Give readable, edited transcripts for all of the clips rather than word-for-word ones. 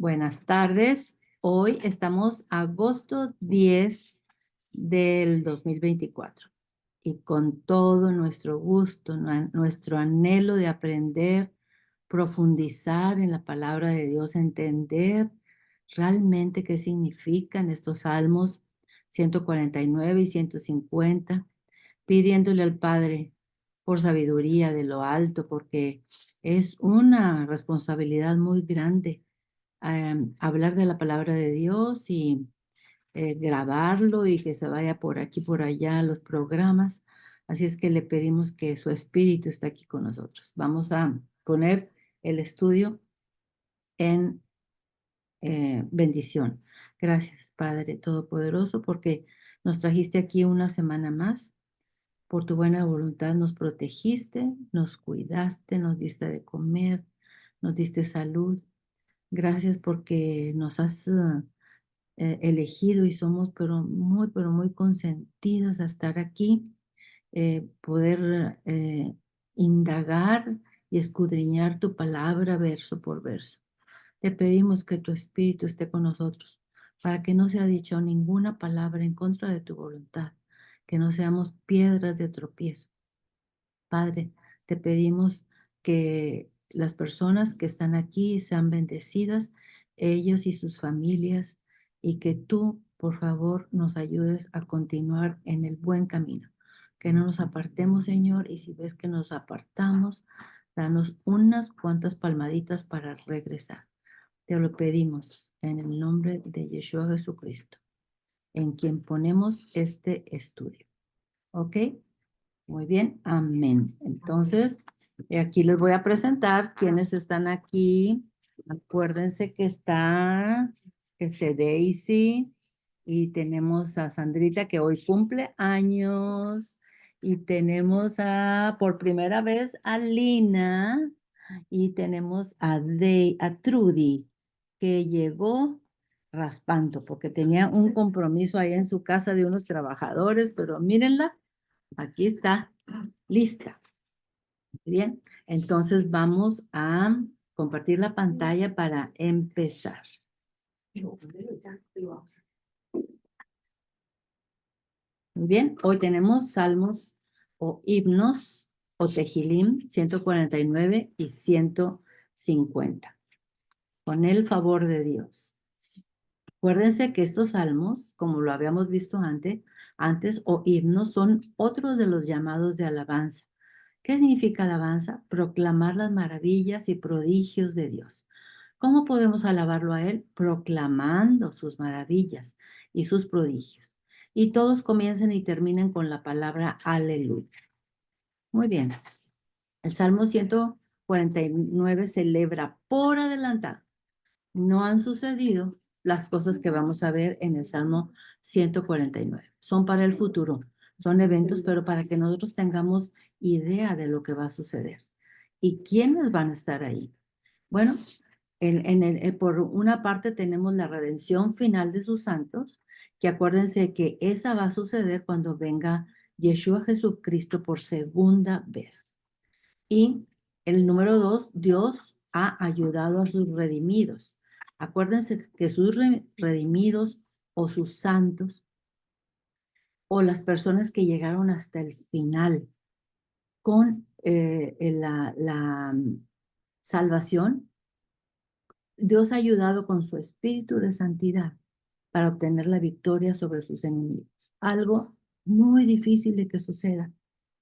Buenas tardes. Hoy estamos agosto 10 del 2024 y con todo nuestro gusto, nuestro anhelo de aprender, profundizar en la palabra de Dios, entender realmente qué significan estos salmos 149 y 150, pidiéndole al Padre por sabiduría de lo alto, porque es una responsabilidad muy grande hablar de la palabra de Dios y grabarlo y que se vaya por aquí, por allá los programas. Así es que le pedimos que su espíritu esté aquí con nosotros. Vamos a poner el estudio en bendición. Gracias, Padre Todopoderoso, porque nos trajiste aquí una semana más. Por tu buena voluntad nos protegiste, nos cuidaste, nos diste de comer, nos diste salud. Gracias porque nos has elegido y somos pero muy consentidos a estar aquí, poder indagar y escudriñar tu palabra verso por verso. Te pedimos que tu espíritu esté con nosotros para que no sea dicho ninguna palabra en contra de tu voluntad, que no seamos piedras de tropiezo. Padre, te pedimos que las personas que están aquí sean bendecidas, ellos y sus familias, y que tú, por favor, nos ayudes a continuar en el buen camino. Que no nos apartemos, Señor, y si ves que nos apartamos, danos unas cuantas palmaditas para regresar. Te lo pedimos en el nombre de Yeshua Jesucristo, en quien ponemos este estudio. ¿Ok? Muy bien, amén. Entonces, aquí les voy a presentar quienes están aquí. Acuérdense que está Daisy y tenemos a Sandrita que hoy cumple años y tenemos por primera vez a Lina y tenemos a Trudy que llegó raspando porque tenía un compromiso ahí en su casa de unos trabajadores, pero mírenla. Aquí está, lista. Bien, entonces vamos a compartir la pantalla para empezar. Muy bien, hoy tenemos salmos o himnos o tejilim 149 y 150. Con el favor de Dios. Acuérdense que estos salmos, como lo habíamos visto antes o himnos, son otros de los llamados de alabanza. ¿Qué significa alabanza? Proclamar las maravillas y prodigios de Dios. ¿Cómo podemos alabarlo a Él? Proclamando sus maravillas y sus prodigios. Y todos comienzan y terminan con la palabra aleluya. Muy bien. El Salmo 149 celebra por adelantado. No han sucedido las cosas que vamos a ver en el Salmo 149. Son para el futuro, son eventos, pero para que nosotros tengamos idea de lo que va a suceder. ¿Y quiénes van a estar ahí? Bueno, por una parte tenemos la redención final de sus santos, que acuérdense que esa va a suceder cuando venga Yeshua Jesucristo por segunda vez. Y el número 2, Dios ha ayudado a sus redimidos. Acuérdense que sus redimidos o sus santos o las personas que llegaron hasta el final con la salvación, Dios ha ayudado con su espíritu de santidad para obtener la victoria sobre sus enemigos. Algo muy difícil de que suceda,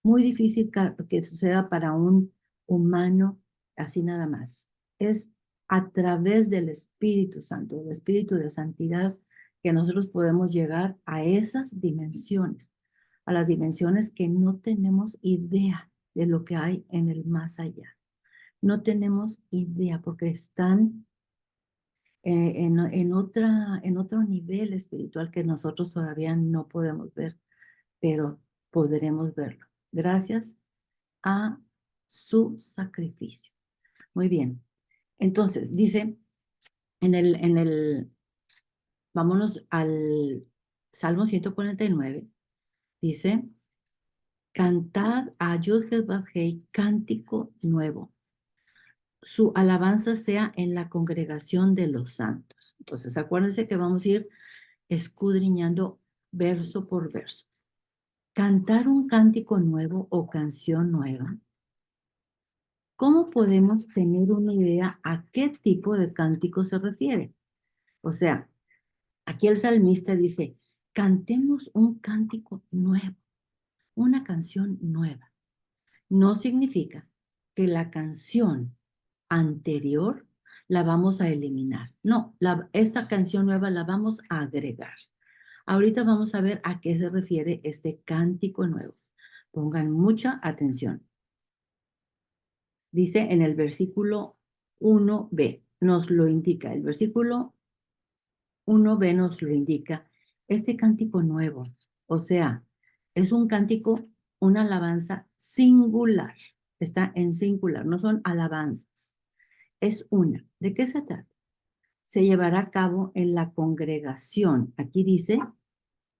muy difícil que suceda para un humano así nada más. Es a través del Espíritu Santo, el Espíritu de santidad, que nosotros podemos llegar a esas dimensiones, a las dimensiones que no tenemos idea de lo que hay en el más allá. No tenemos idea porque están en otro nivel espiritual que nosotros todavía no podemos ver, pero podremos verlo gracias a su sacrificio. Muy bien. Entonces, dice vámonos al Salmo 149, dice, cantad a Yod-Heh-Vav-Hei cántico nuevo. su alabanza sea en la congregación de los santos. Entonces, acuérdense que vamos a ir escudriñando verso por verso. Cantar un cántico nuevo o canción nueva. ¿Cómo podemos tener una idea a qué tipo de cántico se refiere? O sea, aquí el salmista dice, cantemos un cántico nuevo, una canción nueva. No significa que la canción anterior la vamos a eliminar. No, esta canción nueva la vamos a agregar. Ahorita vamos a ver a qué se refiere este cántico nuevo. Pongan mucha atención. Dice en el versículo 1b, nos lo indica. El versículo 1b nos lo indica. Este cántico nuevo, o sea, es un cántico, una alabanza singular. Está en singular, no son alabanzas. Es una. ¿De qué se trata? Se llevará a cabo en la congregación. Aquí dice,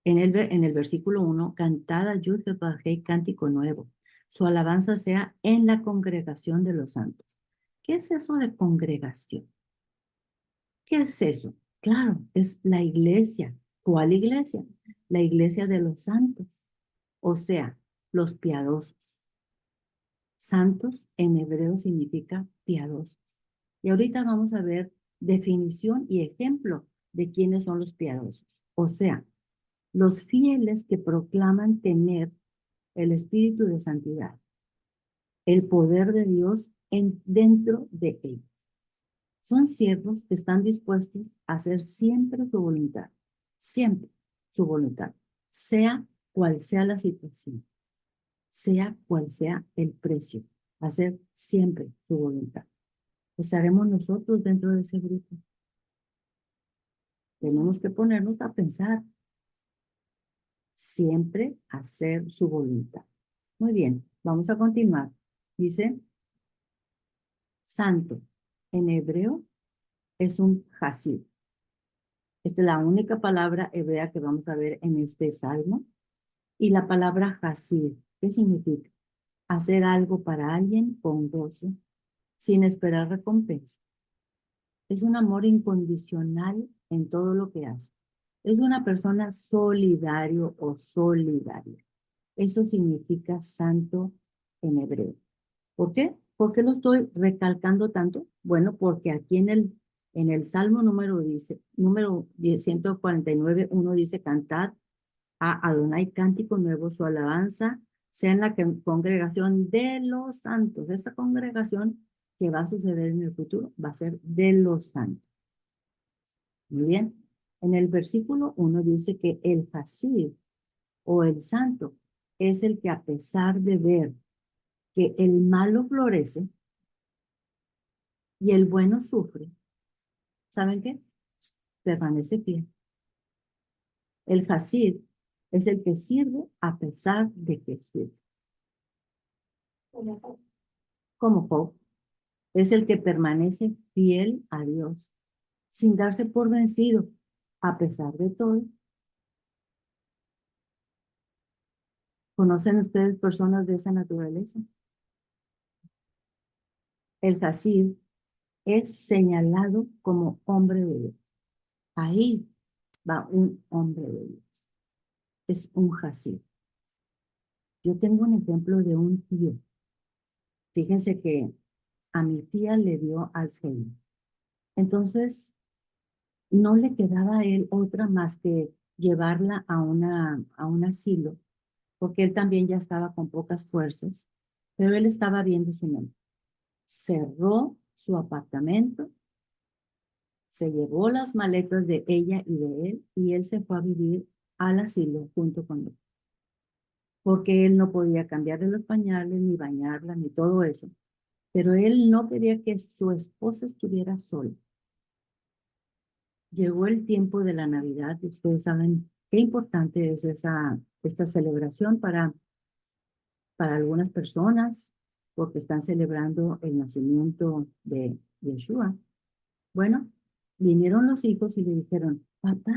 en el versículo 1, cantada Yud Heh cántico nuevo. Su alabanza sea en la congregación de los santos. ¿Qué es eso de congregación? ¿Qué es eso? Claro, es la iglesia. ¿Cuál iglesia? La iglesia de los santos, o sea, los piadosos. Santos en hebreo significa piadosos. Y ahorita vamos a ver definición y ejemplo de quiénes son los piadosos. O sea, los fieles que proclaman tener el espíritu de santidad, el poder de Dios dentro de ellos. Son siervos que están dispuestos a hacer siempre su voluntad, sea cual sea la situación, sea cual sea el precio, hacer siempre su voluntad. Estaremos nosotros dentro de ese grupo. Tenemos que ponernos a pensar, siempre hacer su voluntad. Muy bien, vamos a continuar. Dice, santo, en hebreo es un hasid. Esta es la única palabra hebrea que vamos a ver en este salmo. Y la palabra hasid, ¿qué significa? Hacer algo para alguien con gozo, sin esperar recompensa. Es un amor incondicional en todo lo que hace. Es una persona solidario o solidaria. Eso significa santo en hebreo. ¿Por qué? ¿Por qué lo estoy recalcando tanto? Bueno, porque aquí en el Salmo número 149, uno dice, cantad a Adonai cántico nuevo, su alabanza sea en la congregación de los santos. Esa congregación que va a suceder en el futuro va a ser de los santos. Muy bien. En el versículo 1 dice que el Hasid o el santo es el que a pesar de ver que el malo florece y el bueno sufre, ¿saben qué? Permanece fiel. El Hasid es el que sirve a pesar de que sufre. Como Job, es el que permanece fiel a Dios, sin darse por vencido, a pesar de todo. ¿Conocen ustedes personas de esa naturaleza? El Hasid es señalado como hombre de Dios. Ahí va un hombre de Dios. Es un Hasid. Yo tengo un ejemplo de un tío. Fíjense que a mi tía le dio Alzheimer. Entonces, no le quedaba a él otra más que llevarla a un asilo, porque él también ya estaba con pocas fuerzas, pero él estaba bien de su mente. Cerró su apartamento, se llevó las maletas de ella y de él, y él se fue a vivir al asilo junto con él, porque él no podía cambiarle los pañales, ni bañarla, ni todo eso. Pero él no quería que su esposa estuviera sola. Llegó el tiempo de la Navidad y ustedes saben qué importante es esta celebración para algunas personas, porque están celebrando el nacimiento de Yeshua. Bueno, vinieron los hijos y le dijeron, papá,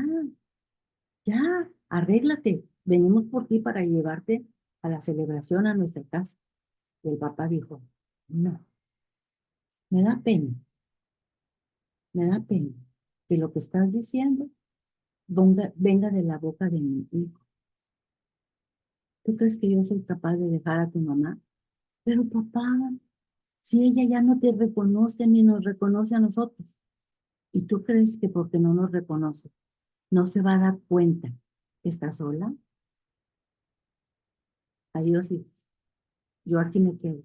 ya, arréglate, venimos por ti para llevarte a la celebración a nuestra casa. Y el papá dijo, no, Me da pena, me da pena que lo que estás diciendo venga de la boca de mi hijo. ¿Tú crees que yo soy capaz de dejar a tu mamá? Pero papá, si ella ya no te reconoce ni nos reconoce a nosotros, ¿y tú crees que porque no nos reconoce, no se va a dar cuenta que está sola? Adiós, hijos. Yo aquí me quedo.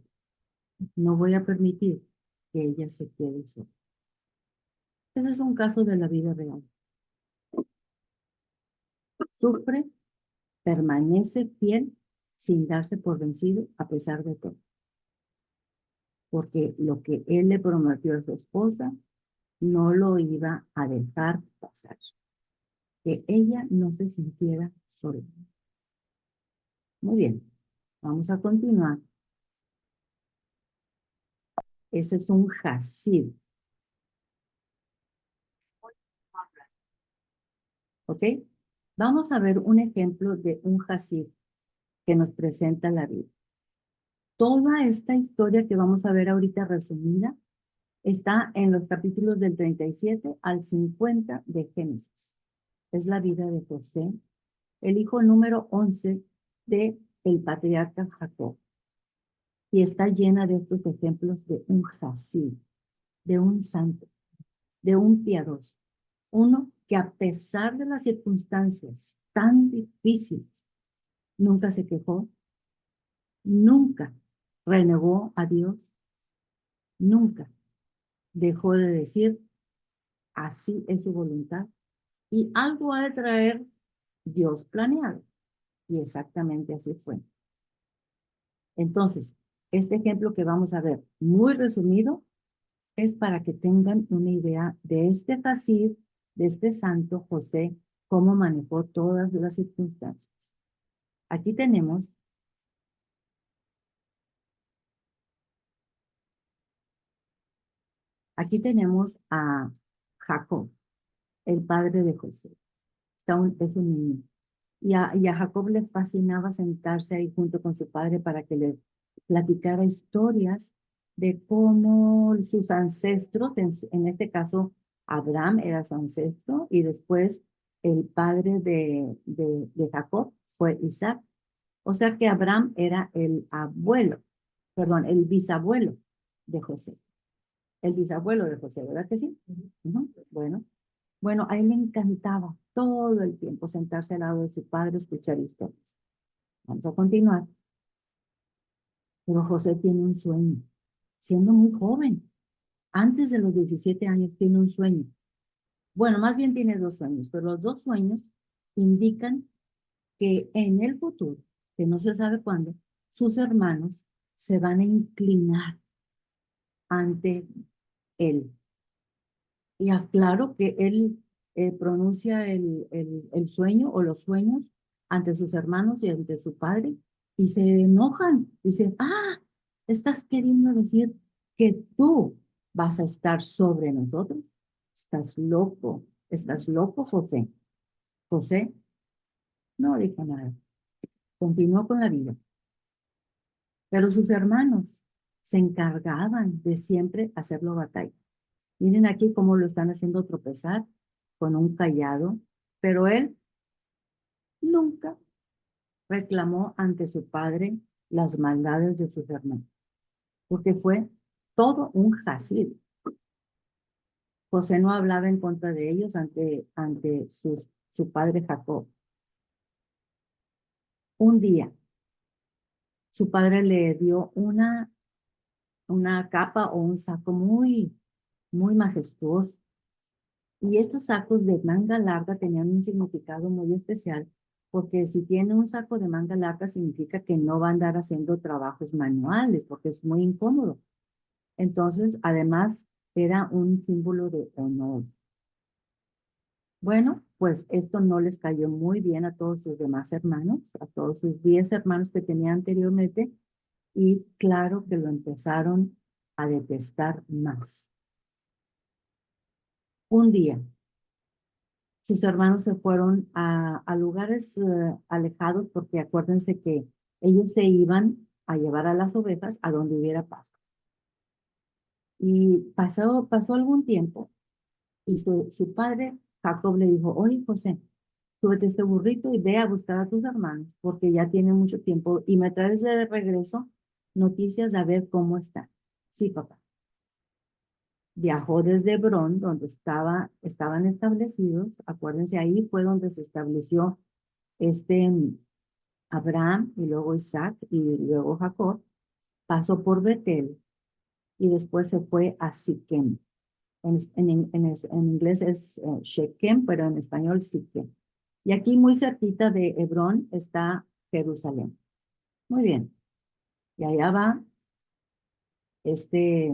No voy a permitir que ella se quede sola. Ese es un caso de la vida real. Sufre, permanece fiel sin darse por vencido a pesar de todo. Porque lo que él le prometió a su esposa no lo iba a dejar pasar. Que ella no se sintiera sola. Muy bien, vamos a continuar. Ese es un Hasid. ¿Ok? Vamos a ver un ejemplo de un Hasid que nos presenta la Biblia. Toda esta historia que vamos a ver ahorita resumida está en los capítulos del 37 al 50 de Génesis. Es la vida de José, el hijo número 11 de el patriarca Jacob. Y está llena de estos ejemplos de un Hasid, de un santo, de un piadoso. Uno que a pesar de las circunstancias tan difíciles, nunca se quejó, nunca renegó a Dios, nunca dejó de decir, así es su voluntad. Y algo ha de traer Dios planeado. Y exactamente así fue. Entonces, este ejemplo que vamos a ver, muy resumido, es para que tengan una idea de este Hasid, de este santo José, cómo manejó todas las circunstancias. Aquí tenemos a Jacob, el padre de José. Es un niño. Y a Jacob le fascinaba sentarse ahí junto con su padre para que le platicara historias de cómo sus ancestros, en este caso Abraham era su ancestro, y después el padre de Jacob fue Isaac. O sea que Abraham era el abuelo, perdón, el bisabuelo de José. El bisabuelo de José, ¿verdad que sí? Ujú. Bueno, a él le encantaba todo el tiempo sentarse al lado de su padre, escuchar historias. Vamos a continuar. Pero José tiene un sueño, siendo muy joven. Antes de los 17 años tiene un sueño. Bueno, más bien tiene dos sueños, pero los dos sueños indican que en el futuro, que no se sabe cuándo, sus hermanos se van a inclinar ante él. Y aclaro que él pronuncia el sueño o los sueños ante sus hermanos y ante su padre y se enojan. Dicen, ¿estás queriendo decir que tú vas a estar sobre nosotros? Estás loco, José. José no dijo nada, continuó con la vida. Pero sus hermanos se encargaban de siempre hacerlo batalla. Miren aquí cómo lo están haciendo tropezar con un callado, pero él nunca reclamó ante su padre las maldades de sus hermanos, porque fue todo un Hasid. José no hablaba en contra de ellos ante su padre Jacob. Un día, su padre le dio una capa o un saco muy majestuoso. Y estos sacos de manga larga tenían un significado muy especial, porque si tiene un saco de manga larga significa que no va a andar haciendo trabajos manuales, porque es muy incómodo. Entonces, además, era un símbolo de honor. Bueno, pues esto no les cayó muy bien a todos sus demás hermanos, a todos sus 10 hermanos que tenía anteriormente, y claro que lo empezaron a detestar más. Un día, sus hermanos se fueron a lugares alejados porque acuérdense que ellos se iban a llevar a las ovejas a donde hubiera pasto. Y pasó algún tiempo y su padre, Jacob, le dijo, oye, José, súbete este burrito y ve a buscar a tus hermanos, porque ya tienen mucho tiempo y me traes de regreso noticias a ver cómo están. Sí, papá. Viajó desde Hebrón, donde estaban establecidos. Acuérdense, ahí fue donde se estableció este Abraham y luego Isaac y luego Jacob. Pasó por Betel y después se fue a Siquem. En inglés es Shechem, pero en español Siquem. Y aquí muy cerquita de Hebrón está Jerusalén. Muy bien. Y allá va este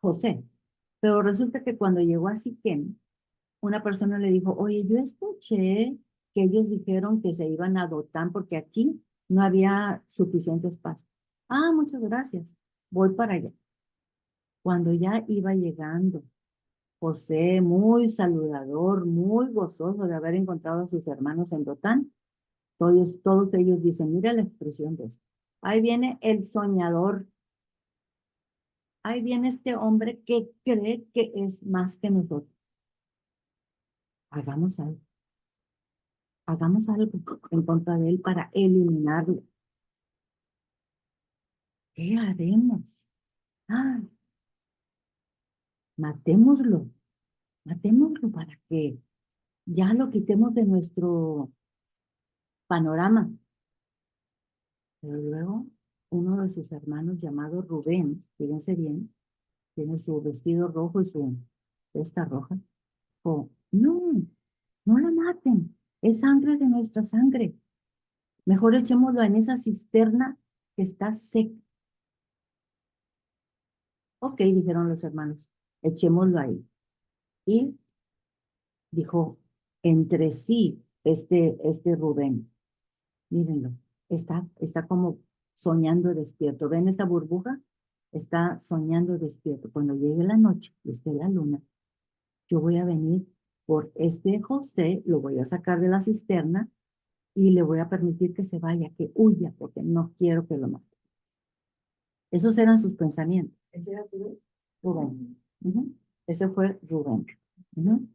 José. Pero resulta que cuando llegó a Siquem, una persona le dijo, oye, yo escuché que ellos dijeron que se iban a Dotán porque aquí no había suficiente espacio. Ah, muchas gracias. Voy para allá. Cuando ya iba llegando, José, muy saludador, muy gozoso de haber encontrado a sus hermanos en Dotán, todos ellos dicen, mira la expresión de esto. Ahí viene el soñador. Ahí viene este hombre que cree que es más que nosotros. Hagamos algo. Hagamos algo en contra de él para eliminarlo. ¿Qué haremos? Ah, matémoslo. Matémoslo para que ya lo quitemos de nuestro panorama. Pero luego uno de sus hermanos llamado Rubén, fíjense bien, tiene su vestido rojo y su vesta roja. Dijo, no, no la maten. Es sangre de nuestra sangre. Mejor echémoslo en esa cisterna que está seca. Ok, dijeron los hermanos, echémoslo ahí. Y dijo entre sí este Rubén, mírenlo, está como soñando despierto. ¿Ven esta burbuja? Está soñando despierto. Cuando llegue la noche y esté la luna, yo voy a venir por este José, lo voy a sacar de la cisterna y le voy a permitir que se vaya, que huya, porque no quiero que lo mate. Esos eran sus pensamientos. ¿Ese era Rubén? Rubén. Ujú. Ese fue Rubén. Ujú.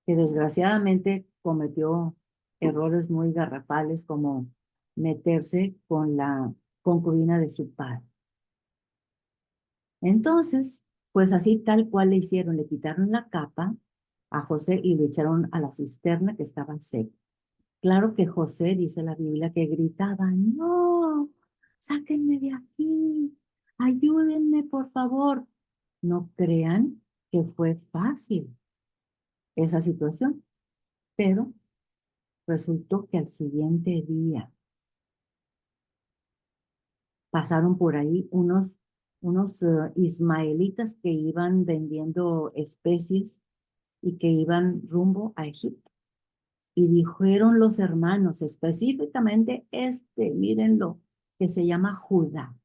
Que desgraciadamente cometió errores muy garrafales como meterse con la concubina de su padre. Entonces, pues así tal cual le hicieron, le quitaron la capa a José y lo echaron a la cisterna que estaba seca. Claro que José, dice la Biblia, que gritaba, no, sáquenme de aquí, ayúdenme por favor. No crean que fue fácil esa situación, pero resultó que al siguiente día pasaron por ahí unos ismaelitas que iban vendiendo especies y que iban rumbo a Egipto. Y dijeron los hermanos, específicamente mírenlo, que se llama Judá.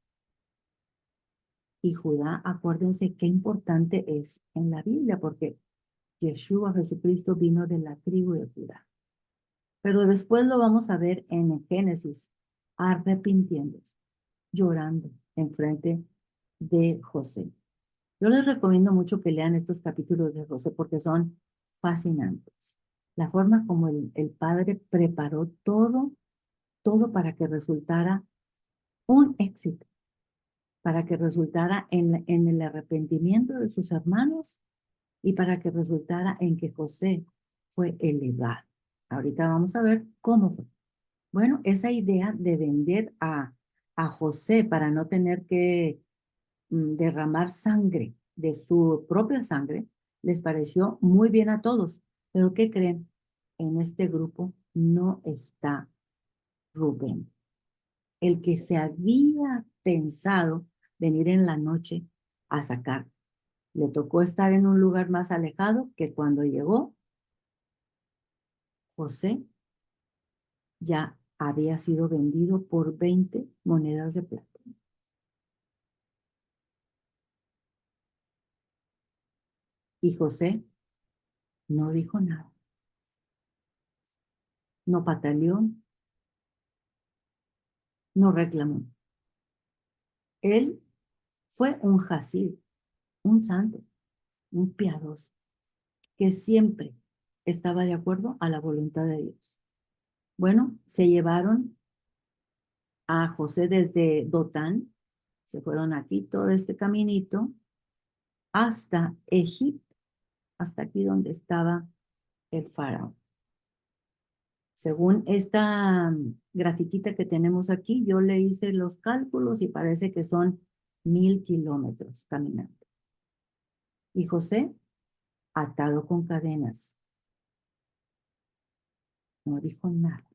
Y Judá, acuérdense qué importante es en la Biblia, porque Yeshua, Jesucristo, vino de la tribu de Judá. Pero después lo vamos a ver en Génesis, arrepintiéndose, llorando en frente de José. Yo les recomiendo mucho que lean estos capítulos de José porque son fascinantes. La forma como el padre preparó todo para que resultara un éxito, para que resultara en el arrepentimiento de sus hermanos y para que resultara en que José fue elevado. Ahorita vamos a ver cómo fue. Bueno, esa idea de vender a José para no tener que derramar sangre de su propia sangre, les pareció muy bien a todos. Pero ¿qué creen? En este grupo no está Rubén, el que se había pensado venir en la noche a sacar. Le tocó estar en un lugar más alejado que cuando llegó, José ya había sido vendido por 20 monedas de plata. Y José no dijo nada, no pataleó, no reclamó. Él fue un Hasid, un santo, un piadoso, que siempre estaba de acuerdo a la voluntad de Dios. Bueno, se llevaron a José desde Dotán, se fueron aquí todo este caminito hasta Egipto, hasta aquí donde estaba el faraón. Según esta grafiquita que tenemos aquí, yo le hice los cálculos y parece que son 1000 kilómetros caminando. Y José, atado con cadenas, no dijo nada.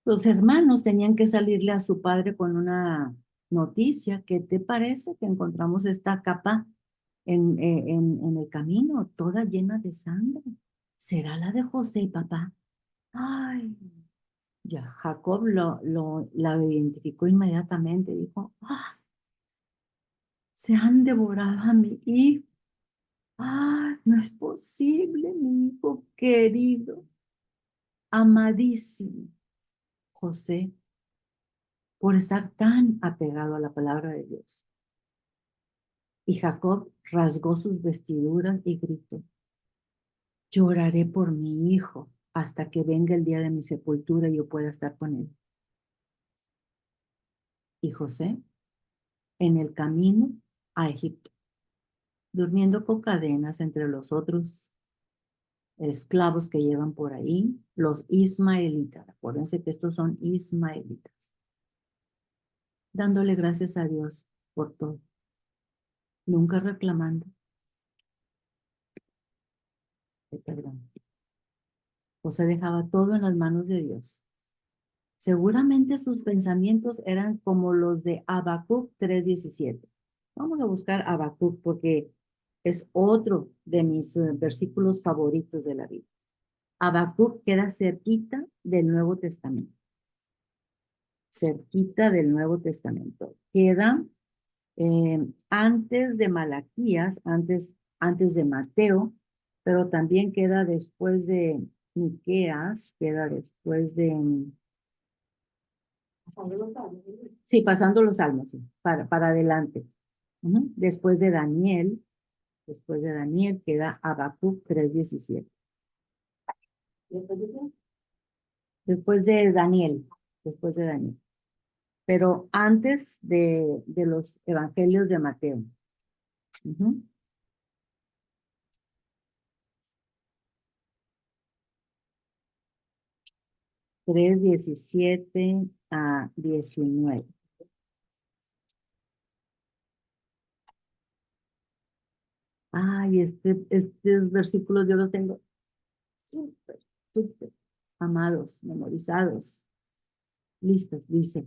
Los hermanos tenían que salirle a su padre con una noticia. ¿Qué te parece que encontramos esta capa en el camino, toda llena de sangre? ¿Será la de José, papá? Ay, ya, Jacob la identificó inmediatamente. Dijo, ah, se han devorado a mi hijo. Ah, no es posible, mi hijo querido, amadísimo José, por estar tan apegado a la palabra de Dios. Y Jacob rasgó sus vestiduras y gritó, lloraré por mi hijo hasta que venga el día de mi sepultura y yo pueda estar con él. Y José, en el camino a Egipto, durmiendo con cadenas entre los otros esclavos que llevan por ahí, los ismaelitas. Acuérdense que estos son ismaelitas. Dándole gracias a Dios por todo, nunca reclamando el perdón. José dejaba todo en las manos de Dios. Seguramente sus pensamientos eran como los de Habacuc 3:17. Vamos a buscar Habacuc porque es otro de mis versículos favoritos de la Biblia. Habacuc queda cerquita del Nuevo Testamento. Cerquita del Nuevo Testamento. Queda antes de Malaquías, antes de Mateo, pero también queda después de Miqueas, queda después de... Sí, pasando los salmos, sí, para adelante. Después de Daniel queda Habacuc 3:17. Después de Daniel. Pero antes de los evangelios de Mateo. 3:17 a 19. Ay, estos versículos yo los tengo súper, súper amados, memorizados, listos. Dice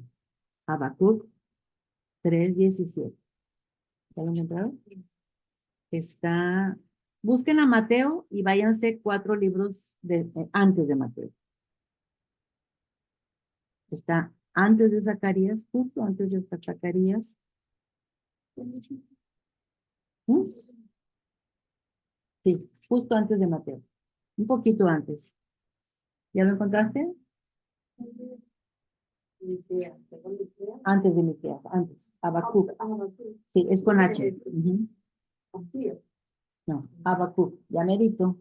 Habacuc 3:17. ¿Ya lo encontraron? Busquen a Mateo y váyanse 4 libros antes de Mateo. Está antes de Zacarías, justo antes de Zacarías. ¿Mm? Sí, justo antes de Mateo. Un poquito antes. ¿Ya lo encontraste? Antes de Miqueas, antes. Habacuc. Sí, es con H. No, Habacuc. Ya merito.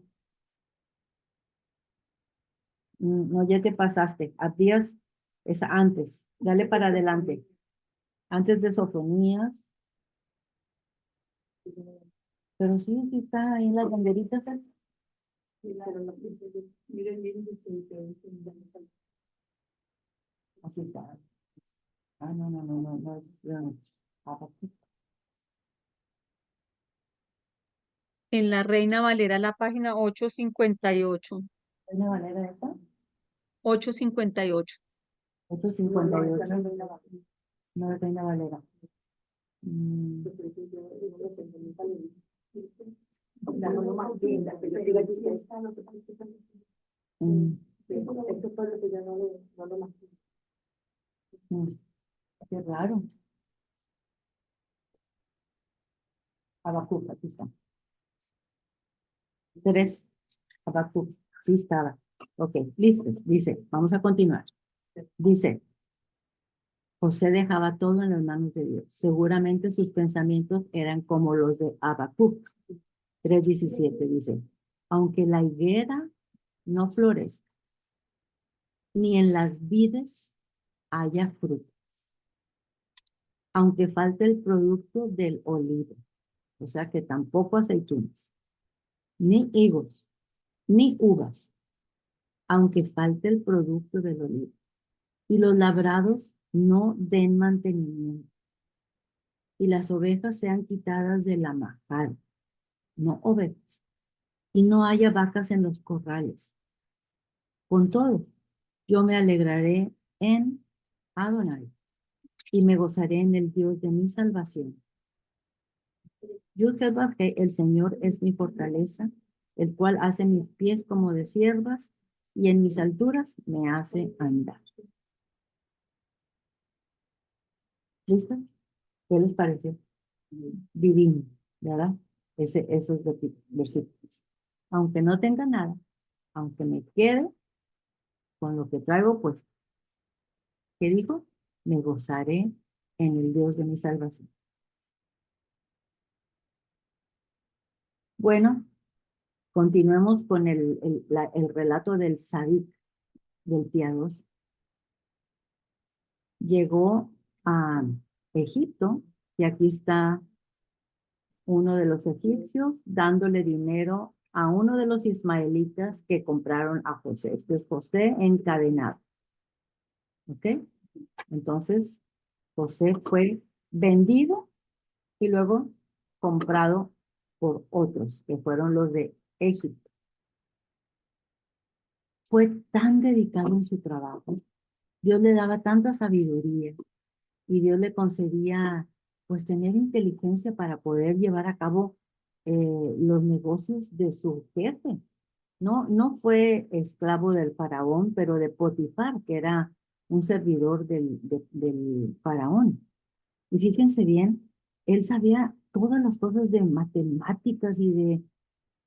No, ya te pasaste. Abdías es antes. Dale para adelante. Antes de Sofonías. Pero sí, sí está ahí en las banderitas. Aquí está. Ah, no es Habacuc. En la Reina Valera, la página 858. ¿Es una manera esa? 858. 8:58. No es Reina Valera. Qué raro. Habacuc, aquí está. 3. Habacuc. Sí estaba. Ok, listos. Dice, vamos a continuar. Dice, José dejaba todo en las manos de Dios. Seguramente sus pensamientos eran como los de Habacuc 3:17, dice, aunque la higuera no florezca, ni en las vides haya fruto, aunque falte el producto del olivo, o sea que tampoco aceitunas, ni higos, ni uvas, aunque falte el producto del olivo, y los labrados no den mantenimiento, y las ovejas sean quitadas de la majada, no ovejas, y no haya vacas en los corrales. Con todo, yo me alegraré en Adonai y me gozaré en el Dios de mi salvación. Yo que bajé, el Señor es mi fortaleza, el cual hace mis pies como de siervas y en mis alturas me hace andar. ¿Listos? ¿Qué les pareció? Divino, ¿verdad? Esos versículos. Aunque no tenga nada, aunque me quede con lo que traigo, pues, ¿qué dijo? Me gozaré en el Dios de mi salvación. Bueno, continuemos con el relato del Sadik, del piadoso. Llegó a Egipto y aquí está uno de los egipcios dándole dinero a uno de los ismaelitas que compraron a José. Este es José encadenado. ¿Ok? Entonces, José fue vendido y luego comprado por otros, que fueron los de Egipto. Fue tan dedicado en su trabajo. Dios le daba tanta sabiduría y Dios le concedía pues tener inteligencia para poder llevar a cabo los negocios de su jefe. No fue esclavo del faraón, pero de Potifar, que era un servidor del faraón. Y fíjense bien, él sabía todas las cosas de matemáticas y de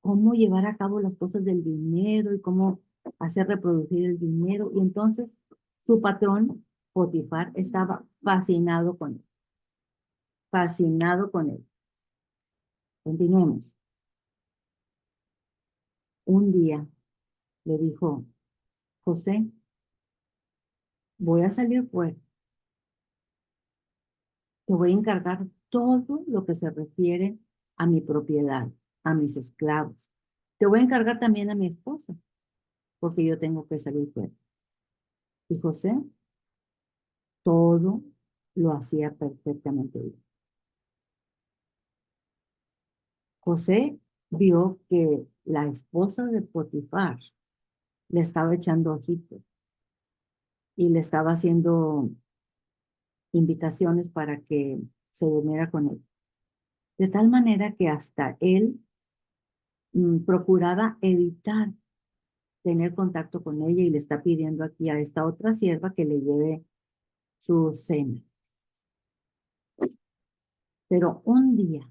cómo llevar a cabo las cosas del dinero y cómo hacer reproducir el dinero. Y entonces su patrón, Potifar, estaba fascinado con él. Continuemos. Un día le dijo, José, voy a salir fuera. Te voy a encargar todo lo que se refiere a mi propiedad, a mis esclavos. Te voy a encargar también a mi esposa, porque yo tengo que salir fuera. Y José todo lo hacía perfectamente bien. José vio que la esposa de Potifar le estaba echando ojitos y le estaba haciendo invitaciones para que se durmiera con él. De tal manera que hasta él procuraba evitar tener contacto con ella y le está pidiendo aquí a esta otra sierva que le lleve su cena. Pero un día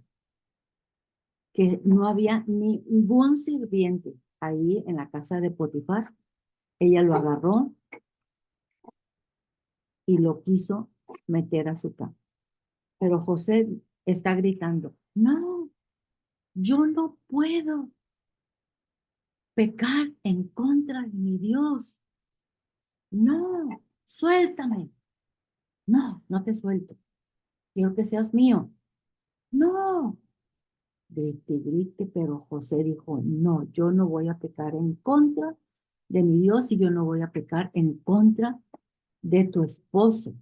que no había ningún sirviente ahí en la casa de Potifar, ella lo agarró y lo quiso meter a su cama. Pero José está gritando, no, yo no puedo pecar en contra de mi Dios. No, suéltame. No, no te suelto. Quiero que seas mío. No. Grite, grite, pero José dijo, no, yo no voy a pecar en contra de mi Dios y yo no voy a pecar en contra de tu esposo,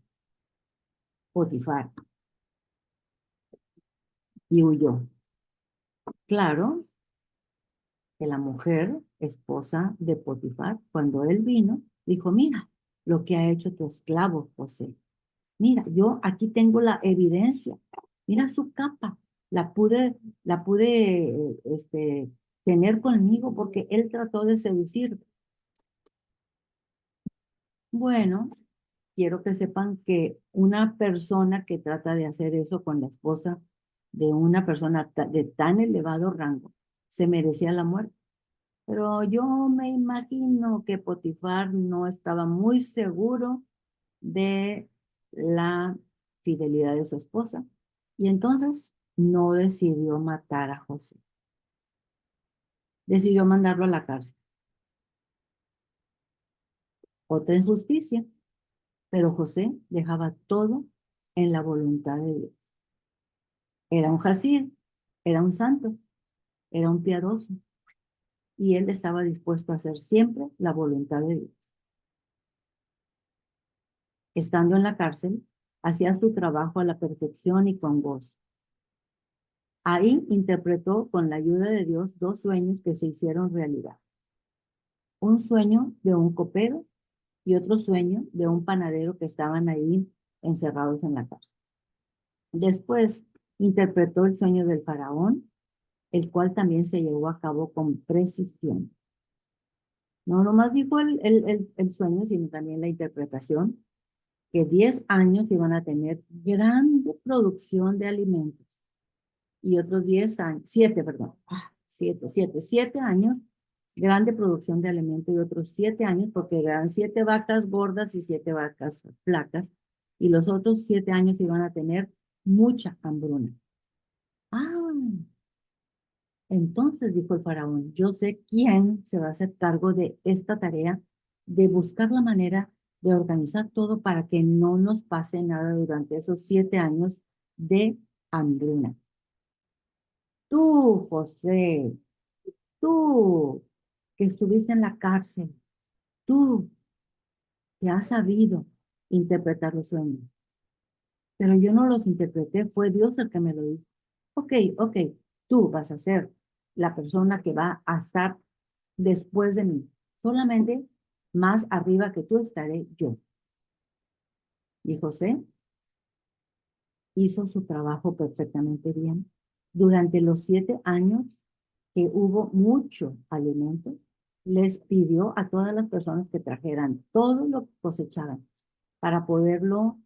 Potifar. Y huyó. Claro que la mujer, esposa de Potifar, cuando él vino, dijo, mira lo que ha hecho tu esclavo, José. Mira, yo aquí tengo la evidencia. Mira su capa. La pude tener conmigo porque él trató de seducirme. Bueno, quiero que sepan que una persona que trata de hacer eso con la esposa de una persona de tan elevado rango se merecía la muerte. Pero yo me imagino que Potifar no estaba muy seguro de la fidelidad de su esposa y entonces no decidió matar a José. Decidió mandarlo a la cárcel. Otra injusticia, pero José dejaba todo en la voluntad de Dios. Era un Hasid, era un santo, era un piadoso y él estaba dispuesto a hacer siempre la voluntad de Dios. Estando en la cárcel, hacía su trabajo a la perfección y con gozo. Ahí interpretó con la ayuda de Dios 2 sueños que se hicieron realidad. Un sueño de un copero y otro sueño de un panadero que estaban ahí encerrados en la cárcel. Después interpretó el sueño del faraón, el cual también se llevó a cabo con precisión. No nomás dijo el sueño, sino también la interpretación, que 10 años iban a tener grande producción de alimentos y otros 10 años, 7, perdón, 7 años, grande producción de alimentos y otros 7 años, porque eran 7 vacas gordas y 7 vacas flacas, y los otros 7 años iban a tener mucha hambruna. Ah, entonces dijo el faraón, yo sé quién se va a hacer cargo de esta tarea, de buscar la manera de organizar todo para que no nos pase nada durante esos 7 años de hambruna. Tú, José, tú que estuviste en la cárcel, tú que has sabido interpretar los sueños, pero yo no los interpreté, fue Dios el que me lo dijo. Ok, tú vas a ser la persona que va a estar después de mí. Solamente más arriba que tú estaré yo. Y José hizo su trabajo perfectamente bien. Durante los 7 años que hubo mucho alimento, les pidió a todas las personas que trajeran todo lo que cosechaban para poderlo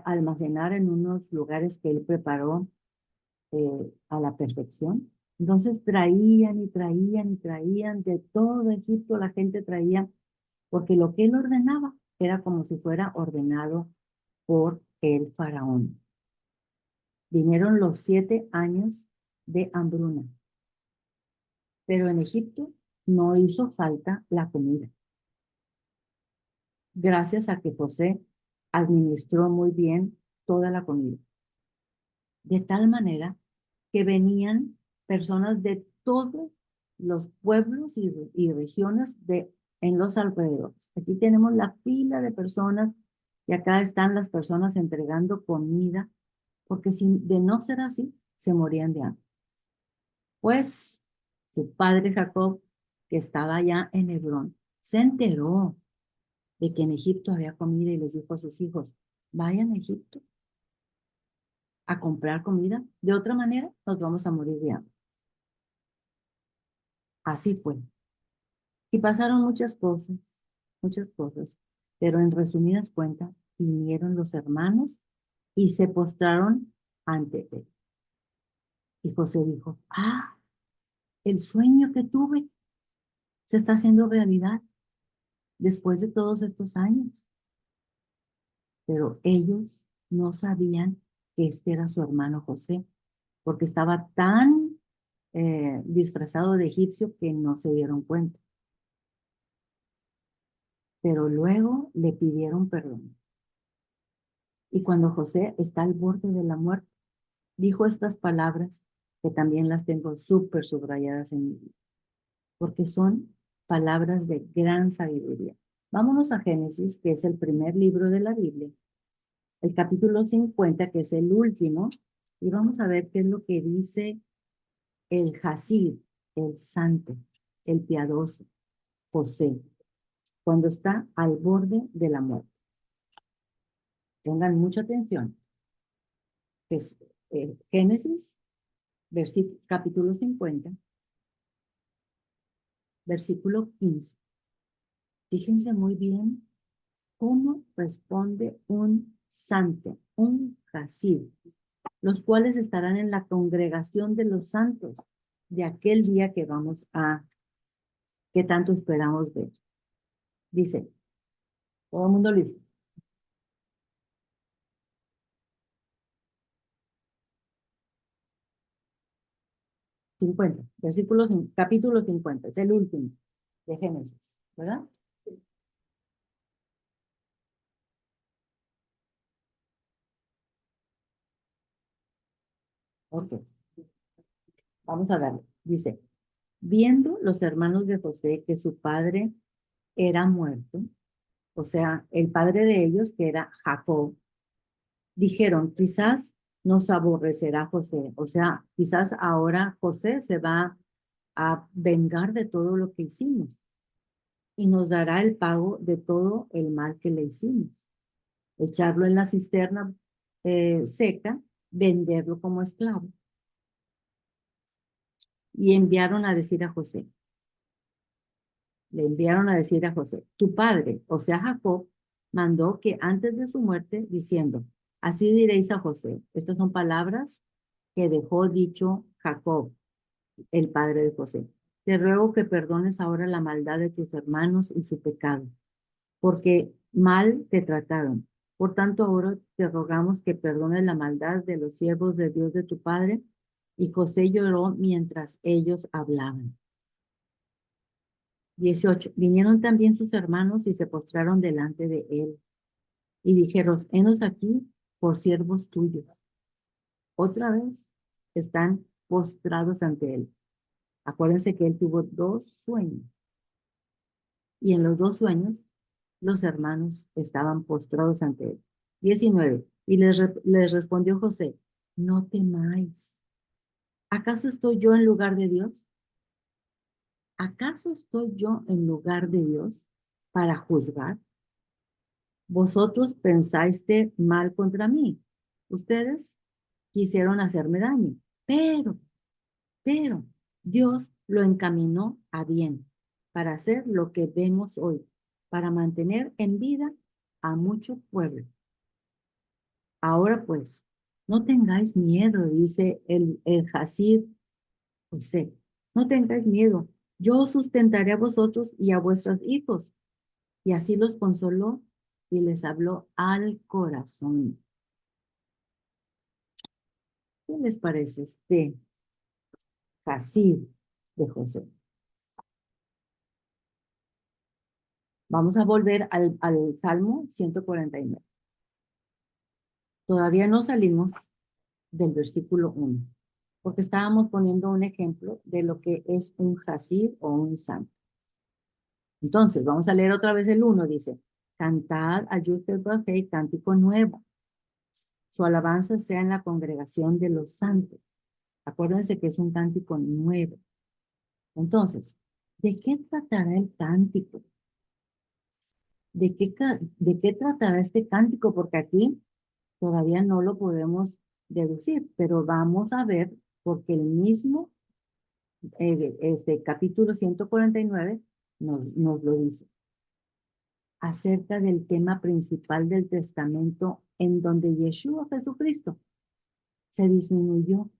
almacenar en unos lugares que él preparó a la perfección. Entonces traían y traían y traían de todo Egipto, la gente traía, porque lo que él ordenaba era como si fuera ordenado por el faraón. Vinieron los 7 años de hambruna, pero en Egipto no hizo falta la comida, gracias a que José administró muy bien toda la comida, de tal manera que venían personas de todos los pueblos y regiones en los alrededores. Aquí tenemos la fila de personas y acá están las personas entregando comida, porque si de no ser así, se morían de hambre. Pues su padre Jacob, que estaba allá en Hebrón, se enteró de que en Egipto había comida y les dijo a sus hijos, vayan a Egipto a comprar comida, de otra manera nos vamos a morir de hambre. Así fue. Y pasaron muchas cosas, pero en resumidas cuentas, vinieron los hermanos y se postraron ante él. Y José dijo, el sueño que tuve se está haciendo realidad después de todos estos años. Pero ellos no sabían que este era su hermano José, porque estaba tan disfrazado de egipcio que no se dieron cuenta. Pero luego le pidieron perdón. Y cuando José está al borde de la muerte, dijo estas palabras que también las tengo súper subrayadas en mi vida, porque son palabras de gran sabiduría. Vámonos a Génesis, que es el primer libro de la Biblia, el capítulo 50, que es el último, y vamos a ver qué es lo que dice el Hasid, el santo, el piadoso, José, cuando está al borde de la muerte. Pongan mucha atención. Es Génesis, capítulo 50, versículo 15. Fíjense muy bien cómo responde un santo, un Hasid, los cuales estarán en la congregación de los santos de aquel día que tanto esperamos ver. Dice, todo el mundo listo. 50, capítulo 50, es el último de Génesis, ¿verdad? Ok, vamos a darle. Dice, viendo los hermanos de José que su padre era muerto, o sea, el padre de ellos, que era Jacob, dijeron, quizás nos aborrecerá José, o sea, quizás ahora José se va a vengar de todo lo que hicimos y nos dará el pago de todo el mal que le hicimos. Echarlo en la cisterna seca, venderlo como esclavo. Y enviaron a decir a José, le enviaron a decir a José, tu padre, o sea, Jacob, mandó que antes de su muerte, diciendo, así diréis a José. Estas son palabras que dejó dicho Jacob, el padre de José. Te ruego que perdones ahora la maldad de tus hermanos y su pecado, porque mal te trataron. Por tanto, ahora te rogamos que perdones la maldad de los siervos de Dios de tu padre. Y José lloró mientras ellos hablaban. 18. Vinieron también sus hermanos y se postraron delante de él. Y dijeron, henos aquí por siervos tuyos. Otra vez están postrados ante él. Acuérdense que él tuvo 2 sueños. Y en los 2 sueños, los hermanos estaban postrados ante él. 19. Y les respondió José, no temáis. ¿Acaso estoy yo en lugar de Dios? ¿Acaso estoy yo en lugar de Dios para juzgar? Vosotros pensaste mal contra mí. Ustedes quisieron hacerme daño, pero Dios lo encaminó a bien para hacer lo que vemos hoy, para mantener en vida a mucho pueblo. Ahora pues, no tengáis miedo, dice el Jacid José, no tengáis miedo, yo os sustentaré a vosotros y a vuestros hijos. Y así los consoló y les habló al corazón. ¿Qué les parece este Jacid de José? Vamos a volver al Salmo 149. Todavía no salimos del versículo 1, porque estábamos poniendo un ejemplo de lo que es un Jacid o un santo. Entonces, vamos a leer otra vez el 1, dice, cantad a Yud-Heh cántico nuevo. Su alabanza sea en la congregación de los santos. Acuérdense que es un cántico nuevo. Entonces, ¿de qué tratará el cántico? ¿De qué tratará este cántico? Porque aquí todavía no lo podemos deducir, pero vamos a ver porque el mismo capítulo 149 nos lo dice acerca del tema principal del testamento en donde Yeshua Jesucristo se disminuyó,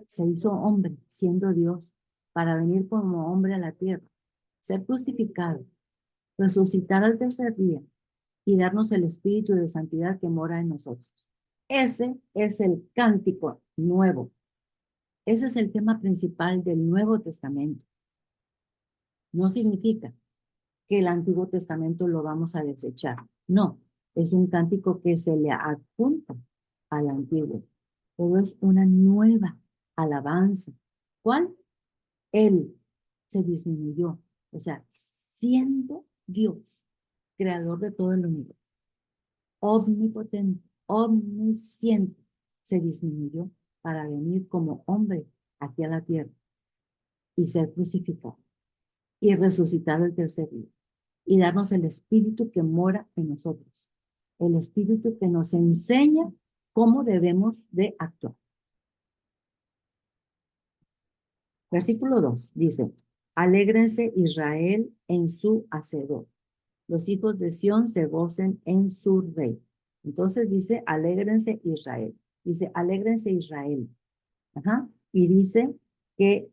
se hizo hombre siendo Dios para venir como hombre a la tierra, ser crucificado, resucitar al tercer día y darnos el espíritu de santidad que mora en nosotros. Ese es el cántico nuevo. Ese es el tema principal del Nuevo Testamento. No significa que el Antiguo Testamento lo vamos a desechar. No, es un cántico que se le adjunta al Antiguo. Pero es una nueva alabanza. ¿Cuál? Él se disminuyó. O sea, siendo Dios, creador de todo el universo, omnipotente, omnisciente, se disminuyó para venir como hombre aquí a la tierra y ser crucificado y resucitado el tercer día y darnos el espíritu que mora en nosotros, el espíritu que nos enseña cómo debemos de actuar. Versículo 2 dice, alégrense Israel en su hacedor. Los hijos de Sión se gocen en su rey. Entonces dice, alégrense Israel. Dice, alégrense Israel. Ajá. Y dice que,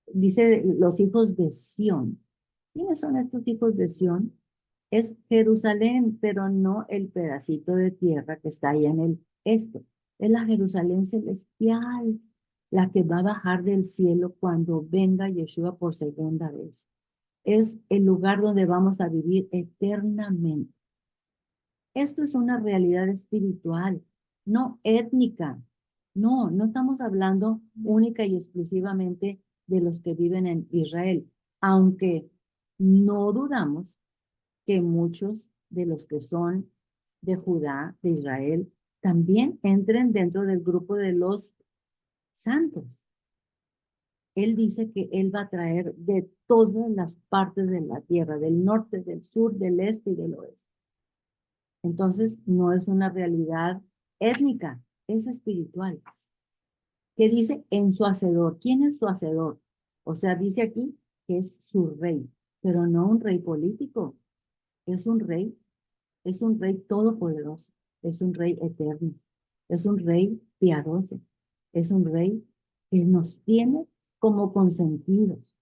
dice los hijos de Sión. ¿Quiénes son estos hijos de Sión? Es Jerusalén, pero no el pedacito de tierra que está ahí en el este. Es la Jerusalén celestial, la que va a bajar del cielo cuando venga Yeshua por segunda vez. Es el lugar donde vamos a vivir eternamente. Esto es una realidad espiritual, no étnica. No, no estamos hablando única y exclusivamente de los que viven en Israel, aunque no dudamos que muchos de los que son de Judá, de Israel, también entren dentro del grupo de los santos. Él dice que Él va a traer de todas las partes de la tierra, del norte, del sur, del este y del oeste. Entonces, no es una realidad étnica, es espiritual. ¿Qué dice? En su hacedor. ¿Quién es su hacedor? O sea, dice aquí que es su rey, pero no un rey político, es un rey. Es un rey todopoderoso, es un rey eterno, es un rey piadoso, es un rey que nos tiene como consentidos,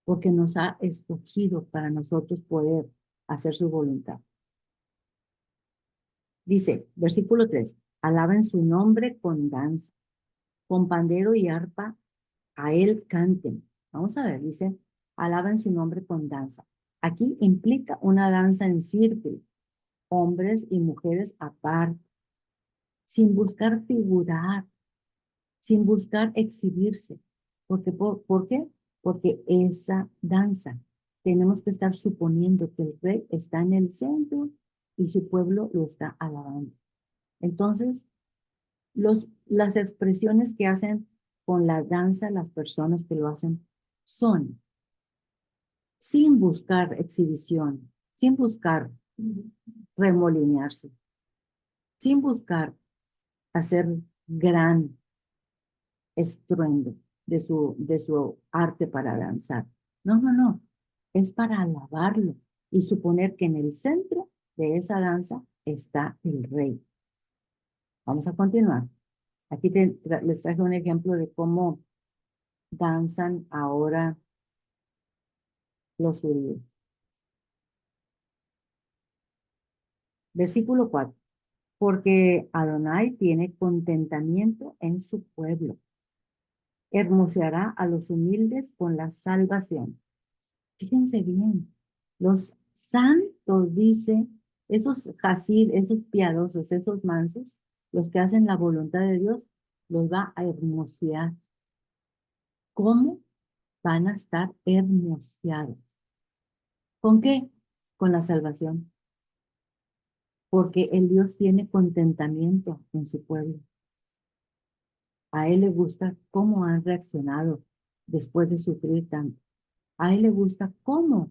porque nos ha escogido para nosotros poder hacer su voluntad. Dice, versículo 3, alaben su nombre con danza, con pandero y arpa, a él canten. Vamos a ver, dice, alaben su nombre con danza. Aquí implica una danza en círculo, hombres y mujeres aparte, sin buscar figurar, sin buscar exhibirse. ¿Por qué? Porque esa danza tenemos que estar suponiendo que el rey está en el centro y su pueblo lo está alabando. Entonces, las expresiones que hacen con la danza las personas que lo hacen son sin buscar exhibición, sin buscar remolinearse, sin buscar hacer gran estruendo de su arte para danzar. No, no, no. Es para alabarlo y suponer que en el centro de esa danza está el rey. Vamos a continuar. Aquí les traje un ejemplo de cómo danzan ahora los judíos. Versículo 4. Porque Adonai tiene contentamiento en su pueblo. Hermoseará a los humildes con la salvación. Fíjense bien, los santos, dice, esos hasid, esos piadosos, esos mansos, los que hacen la voluntad de Dios, los va a hermosear. ¿Cómo van a estar hermoseados? ¿Con qué? Con la salvación. Porque el Dios tiene contentamiento en su pueblo. A Él le gusta cómo han reaccionado después de sufrir tanto. A Él le gusta cómo